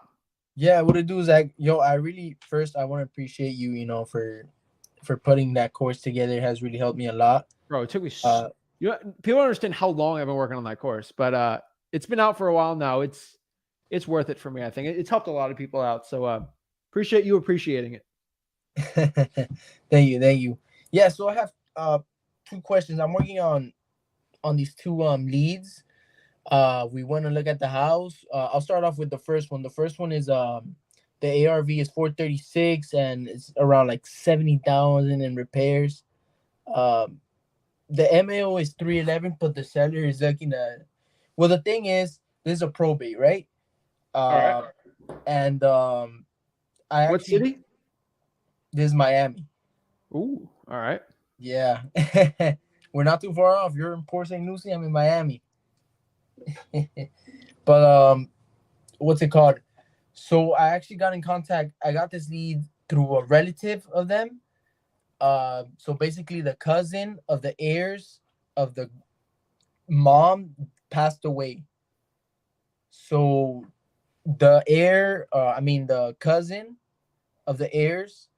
S5: Yeah, what it do is I really first I want to appreciate you, for putting that course together. It has really helped me a lot.
S1: Bro, it took me people don't understand how long I've been working on that course, but it's been out for a while now. It's worth it for me, I think. It's helped a lot of people out. So appreciate you appreciating it.
S5: Thank you. Yeah, so I have 2 questions. I'm working on these 2 leads. We want to look at the house. I'll start off with the first one. The first one is the ARV is 436 and it's around like 70,000 in repairs. The MAO is 311, but the seller is looking at. Well, the thing is, this is a probate, right?
S1: All right.
S5: And
S1: what city?
S5: This is Miami.
S1: Ooh, all right.
S5: Yeah, we're not too far off. You're in Port St. Lucie. I'm in Miami. But what's it called? So I actually got in contact. I got this lead through a relative of them. So basically the cousin of the heirs of the mom passed away. So the the cousin of the heirs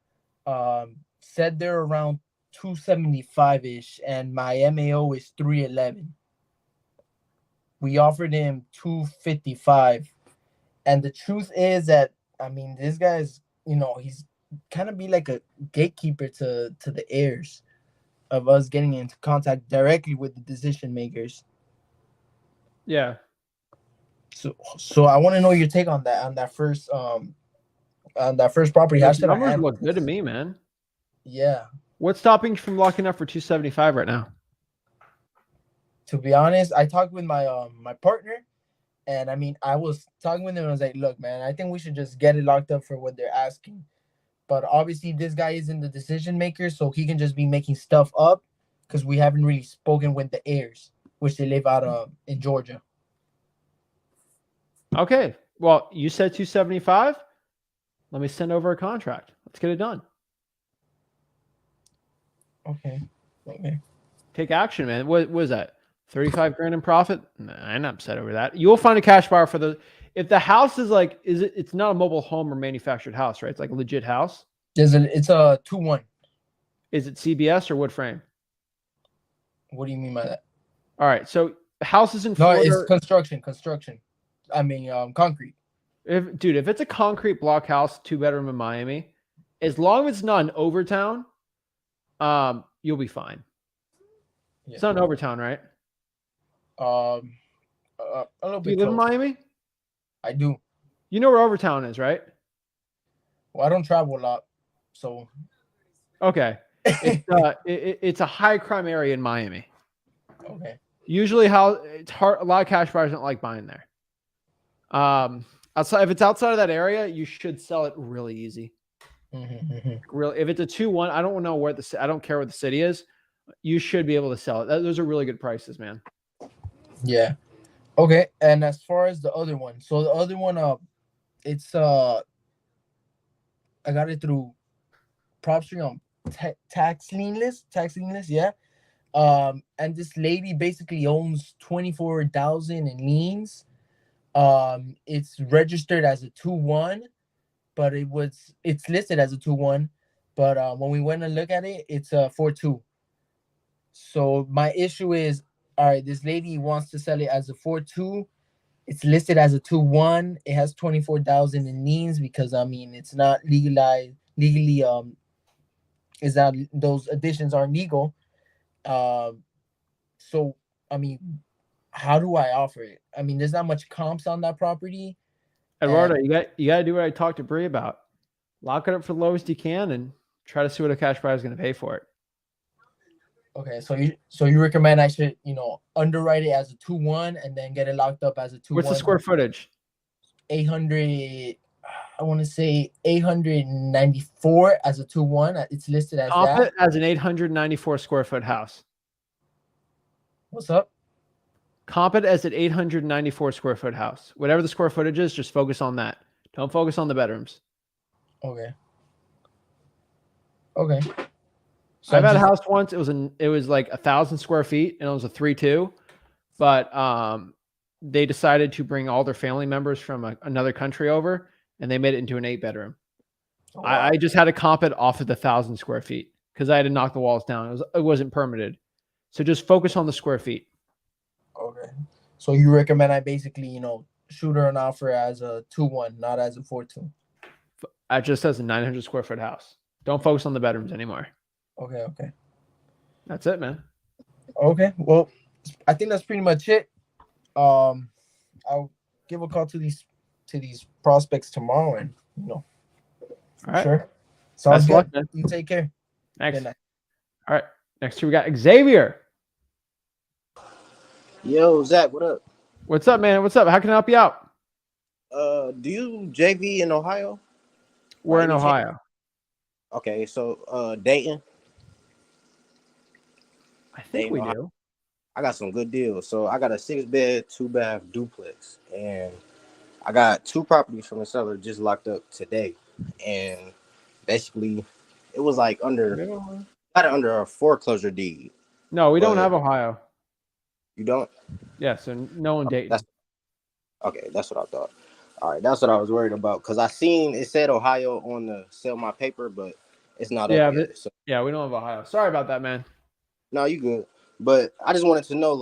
S5: said they're around 275-ish and my MAO is 311. We offered him 255. And the truth is that, this guy's, he's kind of be like a gatekeeper to the heirs of us getting into contact directly with the decision makers.
S1: Yeah.
S5: So I want to know your take on that first property. How should
S1: numbers
S5: I handle
S1: look good to me, man.
S5: Yeah.
S1: What's stopping you from locking up for 275 right now?
S5: To be honest, I talked with my my partner, and I was talking with him and I was like, look, man, I think we should just get it locked up for what they're asking. But obviously this guy isn't the decision maker, so he can just be making stuff up because we haven't really spoken with the heirs, which they live out in Georgia.
S1: Okay. Well, you said 275. Let me send over a contract. Let's get it done.
S5: Okay.
S1: Take action, man. What was that? 35 grand in profit? Nah, I'm not upset over that. You'll find a cash buyer for if the house is like, it's not a mobile home or manufactured house, right? It's like a legit house.
S5: It's a 2-1.
S1: Is it CBS or wood frame?
S5: What do you mean by that?
S1: All right. So houses in Florida.
S5: No, it's construction. Concrete.
S1: If it's a concrete block house, 2-bedroom in Miami, as long as it's not in Overtown, you'll be fine.
S5: Yeah.
S1: It's not in Overtown, right?
S5: A little
S1: Do you
S5: bit
S1: live in
S5: close.
S1: Miami?
S5: I do.
S1: You know where Overtown is, right?
S5: Well, I don't travel a lot, so
S1: Okay. It's a high crime area in Miami.
S5: okay.
S1: Usually, it's hard. A lot of cash buyers don't like buying there. If it's outside of that area, you should sell it really easy. Really, if it's a 2-1, I don't know I don't care what the city is. You should be able to sell it. Those are really good prices, man.
S5: Yeah. Okay. And as far as the other one, so the other one, it's I got it through PropStream on tax lienless. Yeah. And this lady basically owns 24,000 in liens. It's registered as a 2-1, but it's listed as a 2-1, but when we went and look at it, it's a 4-2. So my issue is, all right, this lady wants to sell it as a 4-2. It's listed as a 2-1. It has 24,000 in liens because it's not legally is that those additions aren't legal. So how do I offer it? There's not much comps on that property.
S1: Eduardo, you got to do what I talked to Bree about. Lock it up for the lowest you can and try to see what a cash buyer is going to pay for it.
S5: Okay, so you recommend I should underwrite it as a 2-1 and then get it locked up as a 2-1.
S1: What's the square footage?
S5: 800. I want to say 894 as a 2-1. It's listed as
S1: Comp
S5: that.
S1: it as an 894 square foot house.
S5: What's up?
S1: Comp it as an 894 square foot house. Whatever the square footage is, just focus on that. Don't focus on the bedrooms.
S5: Okay. So
S1: I've had a house once. It was like 1,000 square feet and it was a 3-2, but they decided to bring all their family members from another country over and they made it into an 8-bedroom.
S5: Oh, wow.
S1: I just had to comp it off of the 1,000 square feet because I had to knock the walls down. It wasn't permitted. So just focus on the square feet.
S5: Okay. So you recommend I basically, shoot her an offer as a 2-1, not as a 4-2.
S1: It just says a 900 square foot house. Don't focus on the bedrooms anymore.
S5: Okay.
S1: That's it, man.
S5: Okay. Well, I think that's pretty much it. I'll give a call to these prospects tomorrow, and
S1: All right.
S5: Sure. Sounds
S1: Best
S5: good.
S1: luck, man.
S5: You take care.
S1: Thanks.
S5: Good night.
S1: All right. Next here we got Xavier.
S6: Yo, Zach, what up?
S1: What's up, man? What's up? How can I help you out?
S6: Do you JV in Ohio?
S1: We're in
S6: any chance?
S1: Ohio.
S6: Okay, so Dayton.
S1: I think we
S6: Ohio.
S1: do.
S6: I got some good deals. So I got a 6-bed, 2-bath duplex, and I got 2 properties from the seller just locked up today. And basically, it was like under a foreclosure deed.
S1: No, we don't have Ohio.
S6: You don't?
S1: Yeah, so no one Dayton.
S6: Okay, that's what I thought. All right, that's what I was worried about because I seen it said Ohio on the sell my paper, but it's not up yet. So.
S1: Yeah, we don't have Ohio. Sorry about that, man.
S6: No, you good. But I just wanted to know,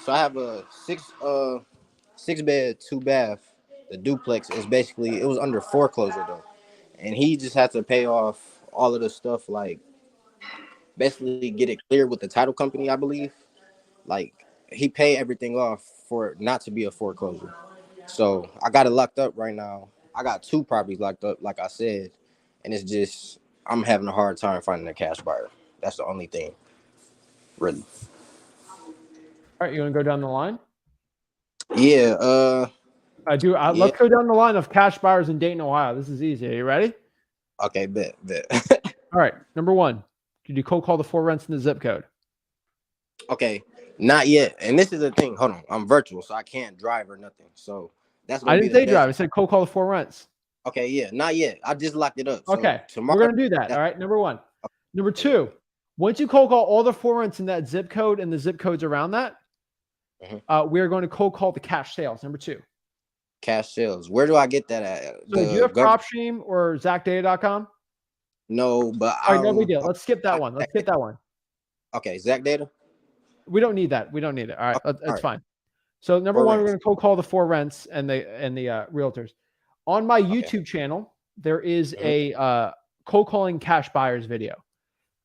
S6: so I have a 6-bed, 2-bath. The duplex is basically, it was under foreclosure though, and he just had to pay off all of the stuff, basically get it cleared with the title company, I believe. He paid everything off for it not to be a foreclosure. So I got it locked up right now. I got 2 properties locked up, like I said, and it's just I'm having a hard time finding a cash buyer. That's the only thing, really.
S1: All right, you want to go down the line?
S6: Yeah.
S1: I do. Let's go down the line of cash buyers in Dayton, Ohio. This is easy. Are you ready?
S6: Okay, bet.
S1: All right. Number 1, did you cold call the 4 rents in the zip code?
S6: Okay, not yet. And this is the thing. Hold on, I'm virtual, so I can't drive or nothing. So that's gonna
S1: I didn't say drive. I said cold call the 4 rents.
S6: Okay, yeah, not yet. I just locked it up. So
S1: okay,
S6: tomorrow
S1: we're gonna do that. All right, number 1. Okay. Number 2, once you cold call all the 4 rents in that zip code and the zip codes around that, we're going to cold call the cash sales. Number 2.
S6: Cash sales. Where do I get that at?
S1: So do you have PropStream or ZachData.com?
S6: No, but
S1: all right, no big deal. Let's skip that one. Let's skip that one.
S6: Okay, Zach Data.
S1: We don't need that. All right, that's fine. So number 1, we're going to cold call the 4 rents and the realtors. On my
S6: Okay.
S1: YouTube channel, there is a cold calling cash buyers video.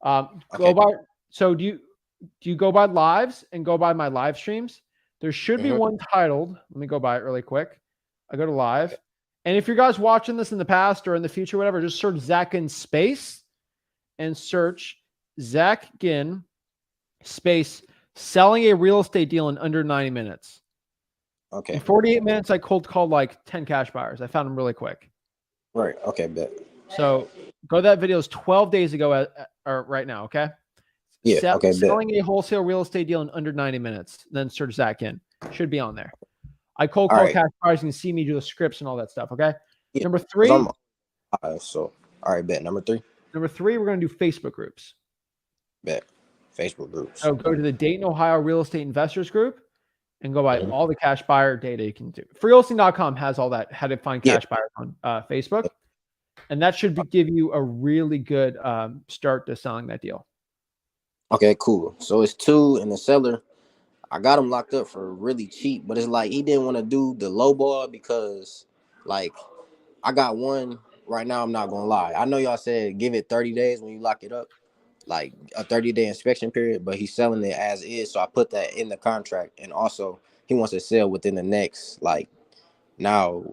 S1: Go
S6: Okay.
S1: by. So do you go by lives and go by my live streams? There should be one titled. Let me go by it really quick. I go to live. And if you guys watching this in the past or in the future, whatever, just search Zach Ginn space and search Zach Ginn space selling a real estate deal in under 90 minutes.
S6: Okay.
S1: In 48 minutes, I cold called like 10 cash buyers. I found them really quick.
S6: Right. Okay, bet.
S1: So go to that video. It's 12 days ago or right now. Okay.
S6: Yeah. Okay, bet.
S1: Selling a wholesale real estate deal in under 90 minutes. Then search Zach Ginn. Should be on there. I cold call cash buyers. You can see me do the scripts and all that stuff. Okay.
S6: Yeah,
S1: Number 3.
S6: So all right, bet. Number 3.
S1: Number 3, we're going to do Facebook groups.
S6: Bet. Facebook groups.
S1: So go to the Dayton, Ohio Real Estate Investors Group and go by all the cash buyer data you can do. Freewholesaling.com has all that, how to find cash buyers on Facebook. And that should give you a really good start to selling that deal.
S6: Okay, cool. So it's 2 and the seller. I got him locked up for really cheap, but it's like he didn't want to do the low ball because like I got one right now. I'm not going to lie. I know y'all said give it 30 days when you lock it up, like a 30-day inspection period, but he's selling it as is. So I put that in the contract. And also he wants to sell within the next, like now,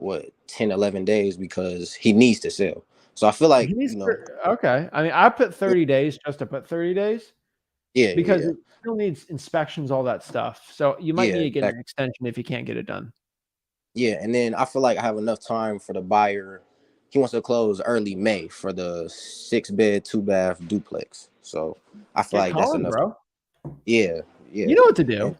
S6: 10, 11 days because he needs to sell. So I feel like,
S1: okay. I mean, I put 30 days just to put 30 days.
S6: Yeah.
S1: Because it still needs inspections, all that stuff. So you might need to get an extension if you can't get it done.
S6: Yeah. And then I feel like I have enough time for the buyer. He wants to close early May for the 6-bed, 2-bath duplex. So I feel like that's enough.
S1: Bro.
S6: Yeah.
S1: You know what to do.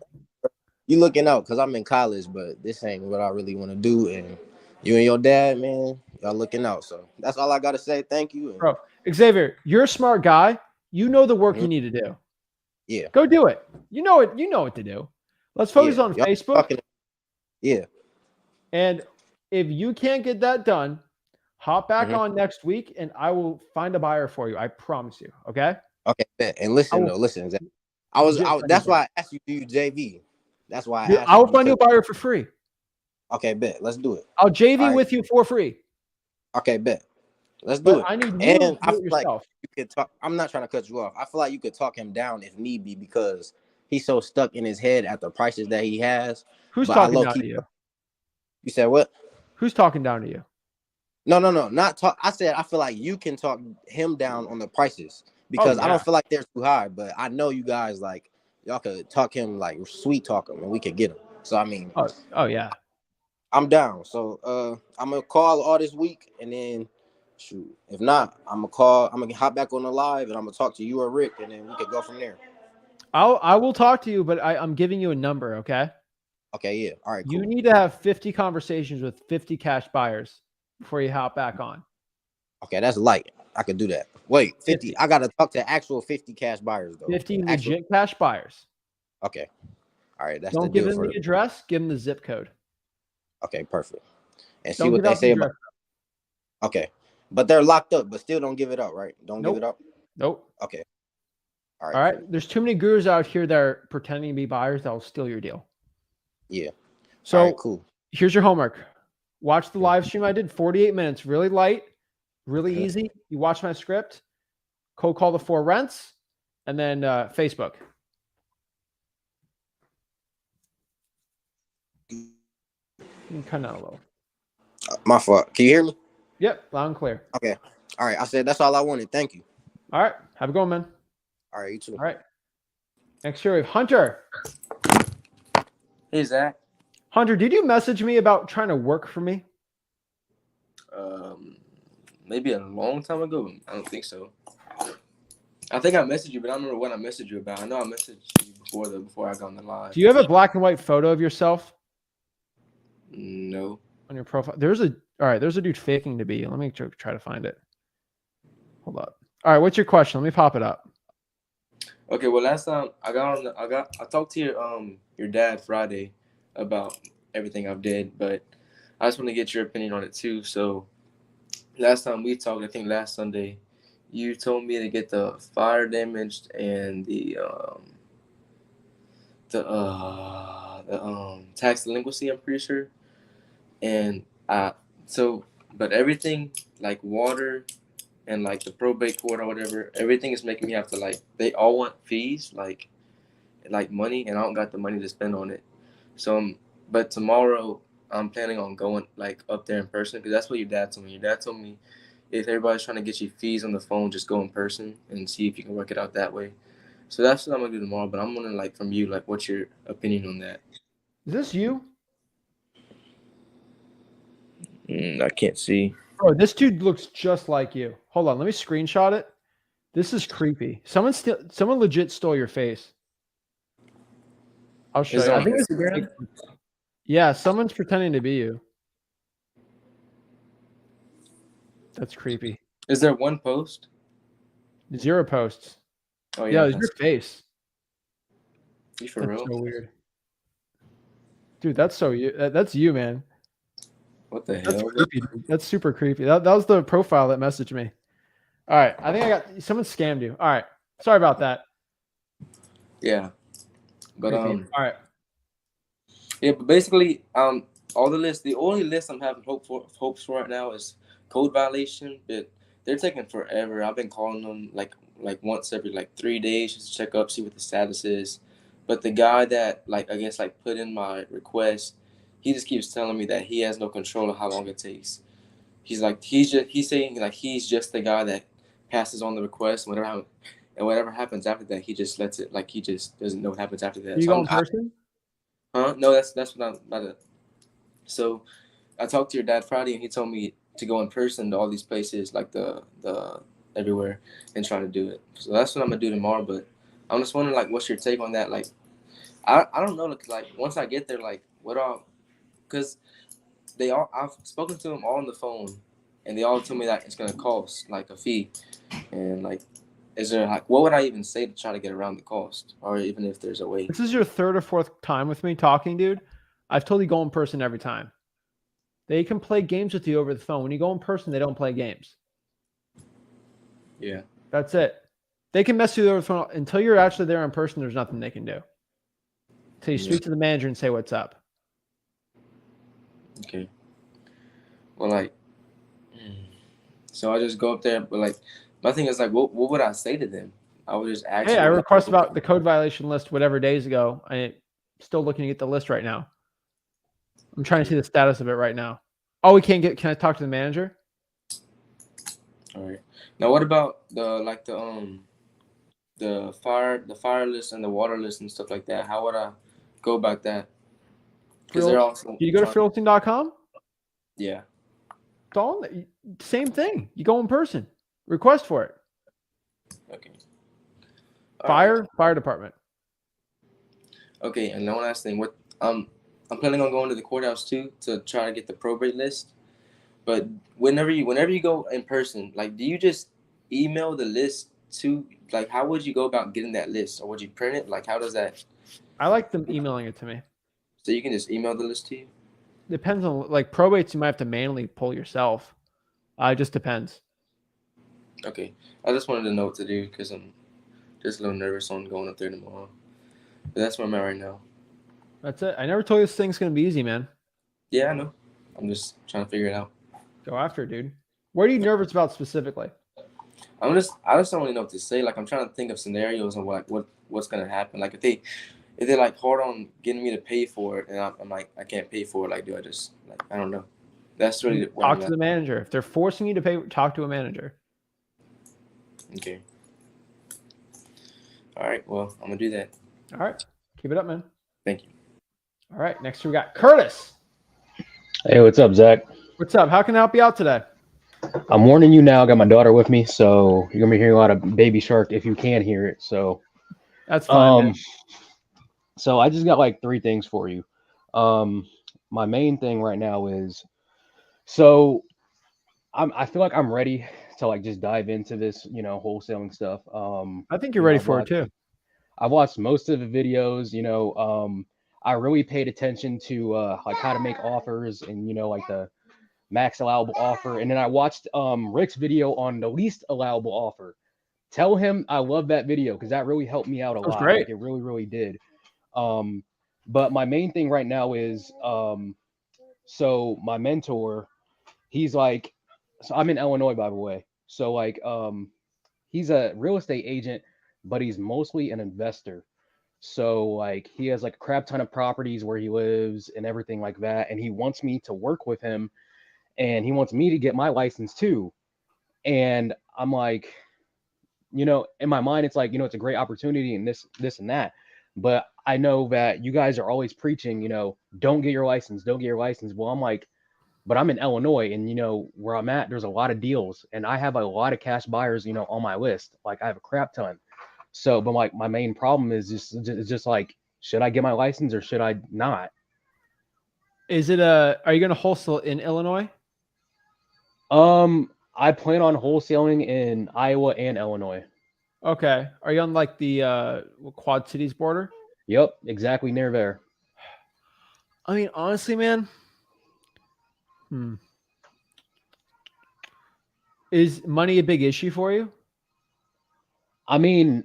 S6: You looking out because I'm in college, but this ain't what I really want to do. And you and your dad, man, y'all looking out. So that's all I got to say. Thank you.
S1: Bro, Xavier, you're a smart guy. You know the work you need to do.
S6: Yeah.
S1: Go do it. You know it. You know what to do. Let's focus on Facebook.
S6: Yeah.
S1: And if you can't get that done, hop back on next week and I will find a buyer for you. I promise you. Okay.
S6: Okay. And listen, Zach. That's why I asked you to use JV. That's why I
S1: will find you a buyer for free.
S6: Okay, bet. Let's do it.
S1: I'll JV with you for free.
S6: Okay, bet. Let's do it.
S1: I need you to do
S6: I feel
S1: it yourself.
S6: like you could talk. I'm not trying to cut you off. I feel like you could talk him down if need be because he's so stuck in his head at the prices that he has.
S1: Who's talking down to you?
S6: You said what?
S1: Who's talking down to you?
S6: No, not talk. I said I feel like you can talk him down on the prices because I don't feel like they're too high. But I know you guys like y'all could talk him like sweet talk him and we could get him. So I mean,
S1: oh yeah,
S6: I'm down. So I'm gonna call all this week and then. Shoot. If not, I'm gonna hop back on the live and I'm gonna talk to you or Rick and then we could go from there.
S1: I will talk to you, but I'm giving you a number, okay?
S6: Okay, yeah. All right, cool.
S1: You need to have 50 conversations with 50 cash buyers before you hop back on.
S6: Okay, that's light. I could do that. Wait, 50. I gotta talk to actual 50 cash buyers though.
S1: 50 legit cash buyers.
S6: Okay. All right, that's
S1: Don't give them the address, give them the zip code.
S6: Okay, perfect. And see what they say about. Okay. But they're locked up, but still don't give it up, right? Don't give it up?
S1: Nope.
S6: Okay.
S1: All right. There's too many gurus out here that are pretending to be buyers that will steal your deal.
S6: Yeah.
S1: So cool. Here's your homework. Watch the live stream I did, 48 minutes, really light, really easy. You watch my script, cold call the 4 rents, and then Facebook. You can cut down a little.
S6: My fault. Can you hear me?
S1: Yep, loud and clear.
S6: Okay. All right. I said that's all I wanted. Thank you.
S1: All right. Have a good one, man.
S6: All right, you too.
S1: All right. Next here we have Hunter.
S7: Hey, Zach.
S1: Hunter, did you message me about trying to work for me?
S7: Maybe a long time ago. I don't think so. I think I messaged you, but I don't remember what I messaged you about. I know I messaged you before I got on the live.
S1: Do you have a black and white photo of yourself?
S7: No.
S1: On your profile? There's a dude faking to be. Let me try to find it. Hold up. All right, what's your question? Let me pop it up.
S7: Okay, well, last time I talked to your dad Friday about everything I've did, but I just want to get your opinion on it too. So last time we talked, I think last Sunday, you told me to get the fire damaged and the tax delinquency, I'm pretty sure. And so but everything like water and like the probate court or whatever, everything is making me have to like. They all want fees, like money, and I don't got the money to spend on it. So, but tomorrow I'm planning on going like up there in person because that's what your dad told me. Your dad told me if everybody's trying to get you fees on the phone, just go in person and see if you can work it out that way. So that's what I'm gonna do tomorrow. But I'm wondering, like, from you, like, what's your opinion on that?
S1: Is this you?
S7: I can't see.
S1: Bro, this dude looks just like you. Hold on, let me screenshot it. This is creepy. Someone legit stole your face. I'll show
S7: Is
S1: you.
S7: it
S1: I
S7: on
S1: think it's
S7: Instagram?
S1: yeah, someone's pretending to be you. That's creepy.
S7: Is there one post?
S1: 0 posts.
S7: Oh
S1: Yeah,
S7: yeah,
S1: it's your face.
S7: you for
S1: That's
S7: real?
S1: so weird. Dude, that's so you. That's you, man.
S7: What the
S1: That's
S7: hell?
S1: creepy, dude. That's super creepy. That was the profile that messaged me. All right. I think I got someone scammed you. All right. Sorry about that.
S7: Yeah, but
S1: Creepy. All right.
S7: yeah, but basically, all the lists. The only list I'm having hopes for right now is code violation, but they're taking forever. I've been calling them like once every like 3 days just to check up, see what the status is. But the guy that like I guess like put in my request, he just keeps telling me that he has no control of how long it takes. He's saying like he's just the guy that passes on the request, and whatever happens after that, he just lets it like he just doesn't know what happens after that.
S1: You
S7: So
S1: go in person?
S7: huh? No, that's what I'm about to. So I talked to your dad Friday, and he told me to go in person to all these places, like the everywhere, and try to do it. So that's what I'm gonna do tomorrow. But I'm just wondering, like, what's your take on that? Like, I don't know, like once I get there, like, what all? Because I've spoken to them all on the phone, and they all told me that it's gonna cost like a fee, and like, is there like what would I even say to try to get around the cost, or even if there's a way?
S1: This is your 3rd or 4th time with me talking, dude. I've told you go in person every time. They can play games with you over the phone. When you go in person, they don't play games.
S7: Yeah.
S1: That's it. They can mess you over the phone until you're actually there in person. There's nothing they can do. Until you speak to the manager and say what's up.
S7: Okay. Well, like, so I just go up there, but like, my thing is like, what would I say to them? I would just ask.
S1: Hey, I
S7: them,
S1: requested about the code violation list whatever days ago. I'm still looking to get the list right now. I'm trying to see the status of it right now. Oh, we can't get. Can I talk to the manager?
S7: All right. Now, what about the fire list and the water list and stuff like that? How would I go about that? Because they're also.
S1: You go to freelisting.com?
S7: Yeah.
S1: Same thing. You go in person. Request for it.
S7: Okay.
S1: Fire department.
S7: Okay, and one last thing. I'm planning on going to the courthouse too to try to get the probate list. But whenever you go in person, like, do you just email the list to like? How would you go about getting that list, or would you print it? Like, how does that?
S1: I like them emailing it to me.
S7: So you can just email the list to you.
S1: Depends on like probates. You might have to manually pull yourself. It just depends.
S7: Okay, I just wanted to know what to do because I'm just a little nervous on going up there tomorrow. But that's where I'm at right now.
S1: That's it. I never told you this thing's gonna be easy, man.
S7: Yeah, I know. I'm just trying to figure it out. Go
S1: after it, dude. What are you nervous about specifically?
S7: I just don't really know what to say. Like, I'm trying to think of scenarios and what's gonna happen. Like, if they're like hard on getting me to pay for it, and I'm like, I can't pay for it. Like, do I just like I don't know. That's really
S1: talk to the manager. If they're forcing you to pay, talk to a manager.
S7: Okay. All right. Well, I'm gonna do that.
S1: All right. Keep it up, man.
S7: Thank you.
S1: All right. Next we got Curtis.
S8: Hey, what's up, Zach?
S1: What's up? How can I help you out today?
S8: I'm warning you now. I got my daughter with me, so you're gonna be hearing a lot of Baby Shark if you can hear it. So
S1: that's fine. Man.
S8: So I just got like 3 things for you. My main thing right now is, so I feel like I'm ready to like just dive into this, wholesaling stuff.
S1: I think you're ready for it too.
S8: I've watched most of the videos. I really paid attention to like how to make offers and like the max allowable offer, and then I watched Rick's video on the least allowable offer. Tell him I love that video because that really helped me out a lot.
S1: Great.
S8: Like, it really did. But my main thing right now is so my mentor, he's like, so I'm in Illinois, by the way. So like, he's a real estate agent, but he's mostly an investor. So like, he has like a crap ton of properties where he lives and everything like that. And he wants me to work with him, and he wants me to get my license too. And I'm like, in my mind, it's like, it's a great opportunity and this and that. But I know that you guys are always preaching, don't get your license, don't get your license. Well, I'm like, but I'm in Illinois, and where I'm at, there's a lot of deals, and I have a lot of cash buyers, on my list. Like, I have a crap ton. So, but like, my main problem is just like, should I get my license or should I not?
S1: Are you going to wholesale in Illinois?
S8: I plan on wholesaling in Iowa and Illinois.
S1: Okay. Are you on like the Quad Cities border?
S8: Yep, exactly near there.
S1: I mean, honestly, man, is money a big issue for you?
S8: I mean,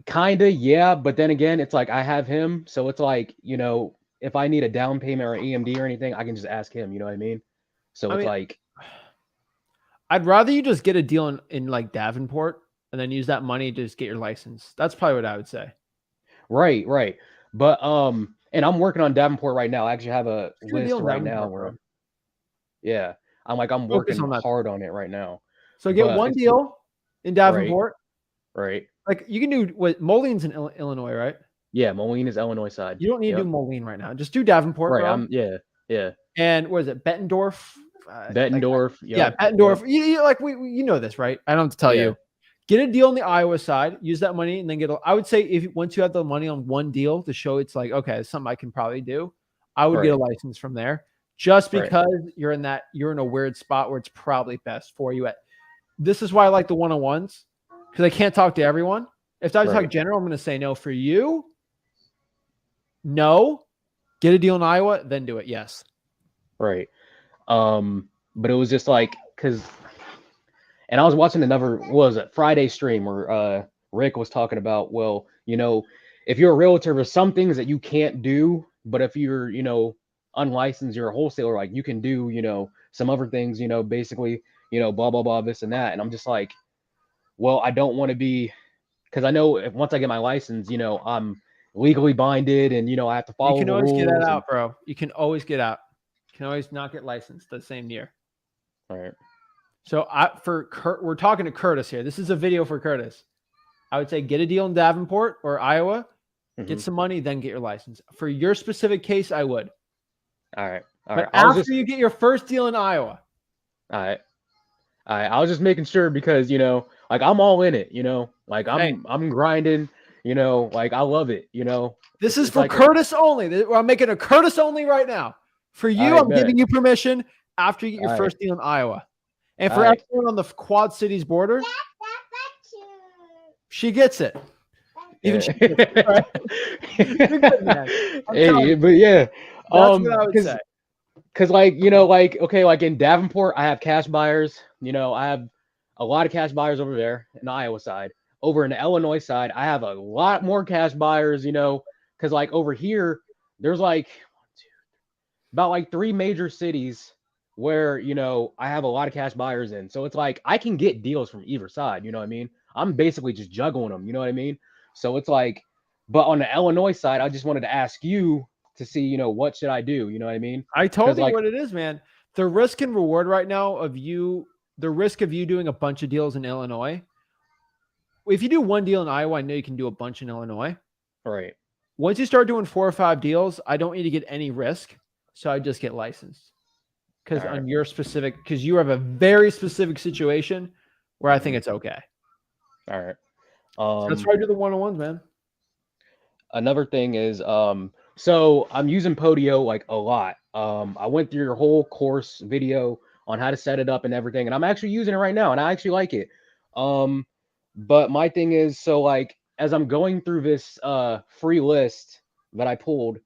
S8: kind of, yeah. But then again, it's like I have him. So it's like, if I need a down payment or EMD or anything, I can just ask him. You know what I mean? So it's like,
S1: I'd rather you just get a deal in like Davenport and then use that money to just get your license. That's probably what I would say.
S8: Right. But, and I'm working on Davenport right now. I actually have a list right now where, I'm working hard on it right now.
S1: So get one deal in Davenport.
S8: Right.
S1: Like, you can do what Moline's in Illinois, right?
S8: Yeah, Moline is Illinois side.
S1: You don't need to do Moline right now. Just do Davenport.
S8: Right.
S1: Bro.
S8: Yeah.
S1: And what is it? Bettendorf.
S8: Bettendorf.
S1: Bettendorf. Yep. You know this, right? I don't have to tell you. Get a deal on the Iowa side. Use that money, and then I would say once you have the money on one deal to show it's like, okay, it's something I can probably do, I would get a license from there. Just because you're in a weird spot where it's probably best for you. This is why I like the one-on-ones, because I can't talk to everyone. If I talk general, I'm going to say no. For you, no. Get a deal in Iowa, then do it. Yes. Right.
S8: But it was just like, and I was watching another, Friday stream where Rick was talking about, well, if you're a realtor, there's some things that you can't do, but if you're, unlicensed, you're a wholesaler, like you can do, some other things, basically, blah, blah, blah, this and that. And I'm just like, well, I don't want to be, because I know if once I get my license, I'm legally binded and, I have to follow the rules.
S1: You can always get that out, bro. You can always get out. You can always not get licensed the same year.
S8: All right.
S1: So we're talking to Curtis here. This is a video for Curtis. I would say get a deal in Davenport or Iowa, get some money, then get your license. For your specific case, I would.
S8: All right.
S1: But after you get your first deal in Iowa.
S8: All right. I was just making sure because, like I'm all in it, like I'm grinding, like I love it,
S1: This is for like Curtis only. I'm making a Curtis only right now. For you, I'm giving you permission after you get your first deal in Iowa. And for everyone on the Quad Cities border, she gets it. Even she gets it, right? You're good, man.
S8: But yeah,
S1: that's what I would say.
S8: Because like in Davenport, I have cash buyers. I have a lot of cash buyers over there in the Iowa side. Over in the Illinois side, I have a lot more cash buyers. Because like over here, there's like about like 3 major cities where, I have a lot of cash buyers in. So it's like, I can get deals from either side. You know what I mean? I'm basically just juggling them. You know what I mean? So it's like, but on the Illinois side, I just wanted to ask you to see, what should I do? You know what I mean?
S1: I told you what it is, man. The risk and reward right now the risk of you doing a bunch of deals in Illinois. If you do one deal in Iowa, I know you can do a bunch in Illinois.
S8: Right.
S1: Once you start doing 4 or 5 deals, I don't need to get any risk. So I just get licensed. Because because you have a very specific situation where I think it's okay.
S8: All right.
S1: So that's why I do the one-on-ones, man.
S8: Another thing is, so I'm using Podio like a lot. I went through your whole course video on how to set it up and everything, and I'm actually using it right now, and I actually like it. But my thing is, so like as I'm going through this free list that I pulled,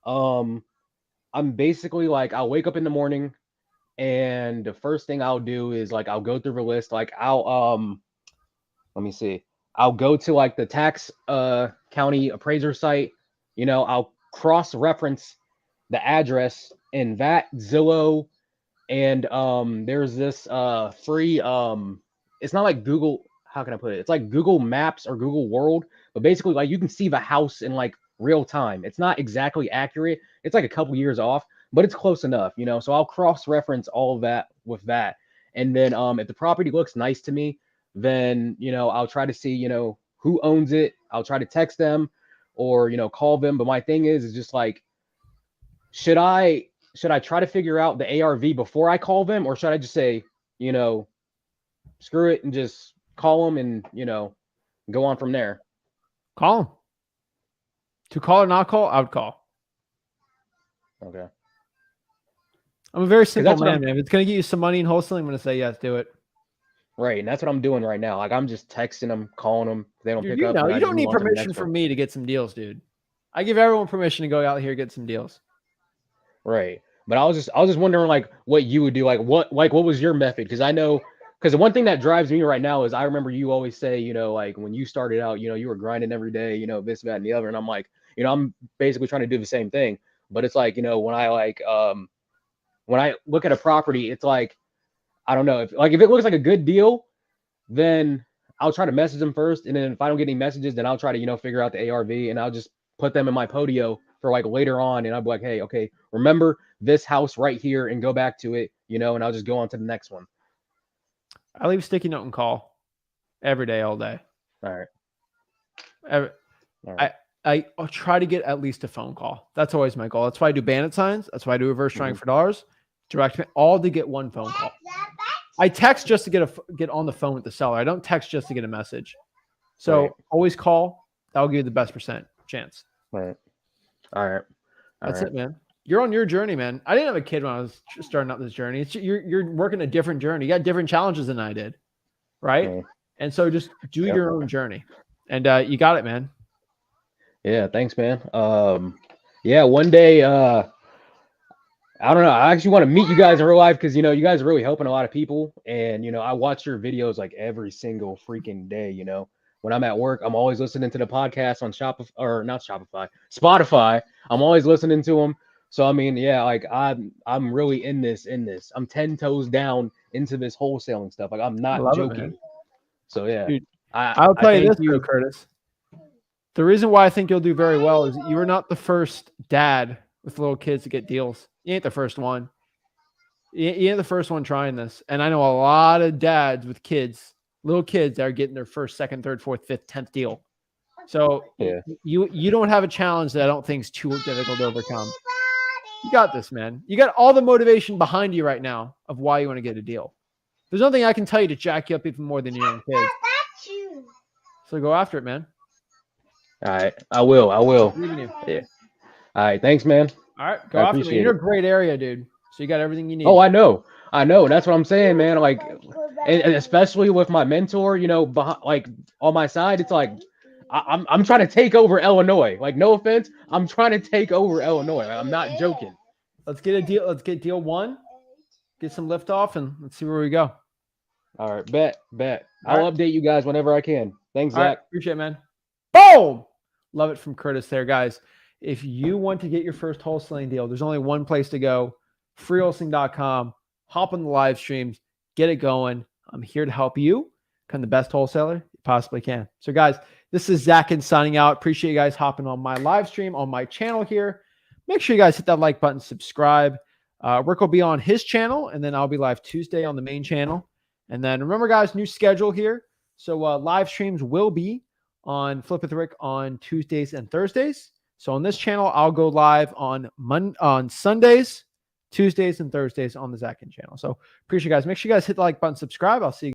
S8: I'm basically like, I'll wake up in the morning, and the first thing I'll do is like I'll go through the list. Like I'll let me see. I'll go to like the tax county appraiser site. I'll cross-reference the address in that Zillow, and there's this free it's not like Google, how can I put it? It's like Google Maps or Google World, but basically like you can see the house in like real time. It's not exactly accurate. It's like a couple years off, but it's close enough, you know. So I'll cross-reference all of that with that. And then if the property looks nice to me, then you know, I'll try to see, you know, who owns it. I'll try to text them or, you know, call them. But my thing is just like, should I try to figure out the ARV before I call them, or should I just say, you know, screw it and just call them and, you know, go on from there?
S1: Call them. To call or not call, I would call.
S8: Okay.
S1: I'm a very simple
S8: that's what
S1: man, man. If it's going to get you some money in wholesaling, I'm going to say yes, do it.
S8: Right. And that's what I'm doing right now. Like I'm just texting them, calling them. If they don't
S1: Dude,
S8: pick
S1: you
S8: up.
S1: know,
S8: then I
S1: you
S8: just
S1: don't
S8: move
S1: need
S8: on to the
S1: permission
S8: next
S1: from
S8: one.
S1: me to get some deals, dude. I give everyone permission to go out here and get some deals.
S8: Right. But I was just wondering like what you would do. Like what was your method? Because I know, because the one thing that drives me right now is I remember you always say, you know, like when you started out, you know, you were grinding every day, you know, this, that, and the other. And I'm like, you know, I'm basically trying to do the same thing. But it's like, you know, when I look at a property, it's like, I don't know, if it looks like a good deal, then I'll try to message them first. And then if I don't get any messages, then I'll try to, you know, figure out the ARV and I'll just put them in my Podio for like later on. And I'll be like, hey, okay, remember this house right here and go back to it, you know, and I'll just go on to the next one.
S1: I leave sticky note and call every day, all day.
S8: All right.
S1: All right. I'll try to get at least a phone call. That's always my goal. That's why I do bandit signs. That's why I do reverse trying for dollars. Direct all to get one phone call. I text just to get on the phone with the seller. I don't text just to get a message. So always call. That'll give you the best chance.
S8: Right. All right.
S1: That's it, man. You're on your journey, man. I didn't have a kid when I was starting out this journey. You're working a different journey. You got different challenges than I did, right? And so just do your own journey, and you got it, man.
S8: Yeah, thanks, man. Yeah, one day, I don't know. I actually want to meet you guys in real life because, you know, you guys are really helping a lot of people. And, you know, I watch your videos like every single freaking day, you know. When I'm at work, I'm always listening to the podcast on Spotify. I'm always listening to them. So, I mean, yeah, like I'm really in this. I'm 10 toes down into this wholesaling stuff. Like I'm not joking. So, yeah.
S1: Dude, I'll tell you this, though, Curtis. The reason why I think you'll do very well is you are not the first dad with little kids to get deals. You ain't the first one. You ain't the first one trying this. And I know a lot of dads with kids, little kids that are getting their first, second, third, fourth, fifth, 10th deal. So you don't have a challenge that I don't think is too difficult to overcome. You got this, man. You got all the motivation behind you right now of why you want to get a deal. There's nothing I can tell you to jack you up even more than your own kids. So go after it, man.
S8: All right. I will. Yeah. All right. Thanks, man.
S1: All right. Go after it. You're in a great area, dude. So you got everything you need.
S8: Oh, I know. That's what I'm saying, man. Like, and especially with my mentor, you know, like on my side, it's like, I'm trying to take over Illinois. Like, no offense. I'm trying to take over Illinois. Like, I'm not joking.
S1: Let's get a deal. Let's get deal one. Get some lift off and let's see where we go.
S8: All right. Bet. I'll update you guys whenever I can. Thanks, Zach.
S1: Right, appreciate it, man. Boom. Love it from Curtis there, guys. If you want to get your first wholesaling deal, there's only one place to go, freewholesaling.com. Hop on the live streams, get it going. I'm here to help you become the best wholesaler you possibly can. So, guys, this is Zach and signing out. Appreciate you guys hopping on my live stream on my channel here. Make sure you guys hit that like button, subscribe. Rick will be on his channel, and then I'll be live Tuesday on the main channel. And then remember, guys, new schedule here. So live streams will be on Flip with Rick on Tuesdays and Thursdays. So on this channel, I'll go live on Sundays, Tuesdays, and Thursdays on the Zach and channel. So appreciate you guys. Make sure you guys hit the like button, subscribe. I'll see you.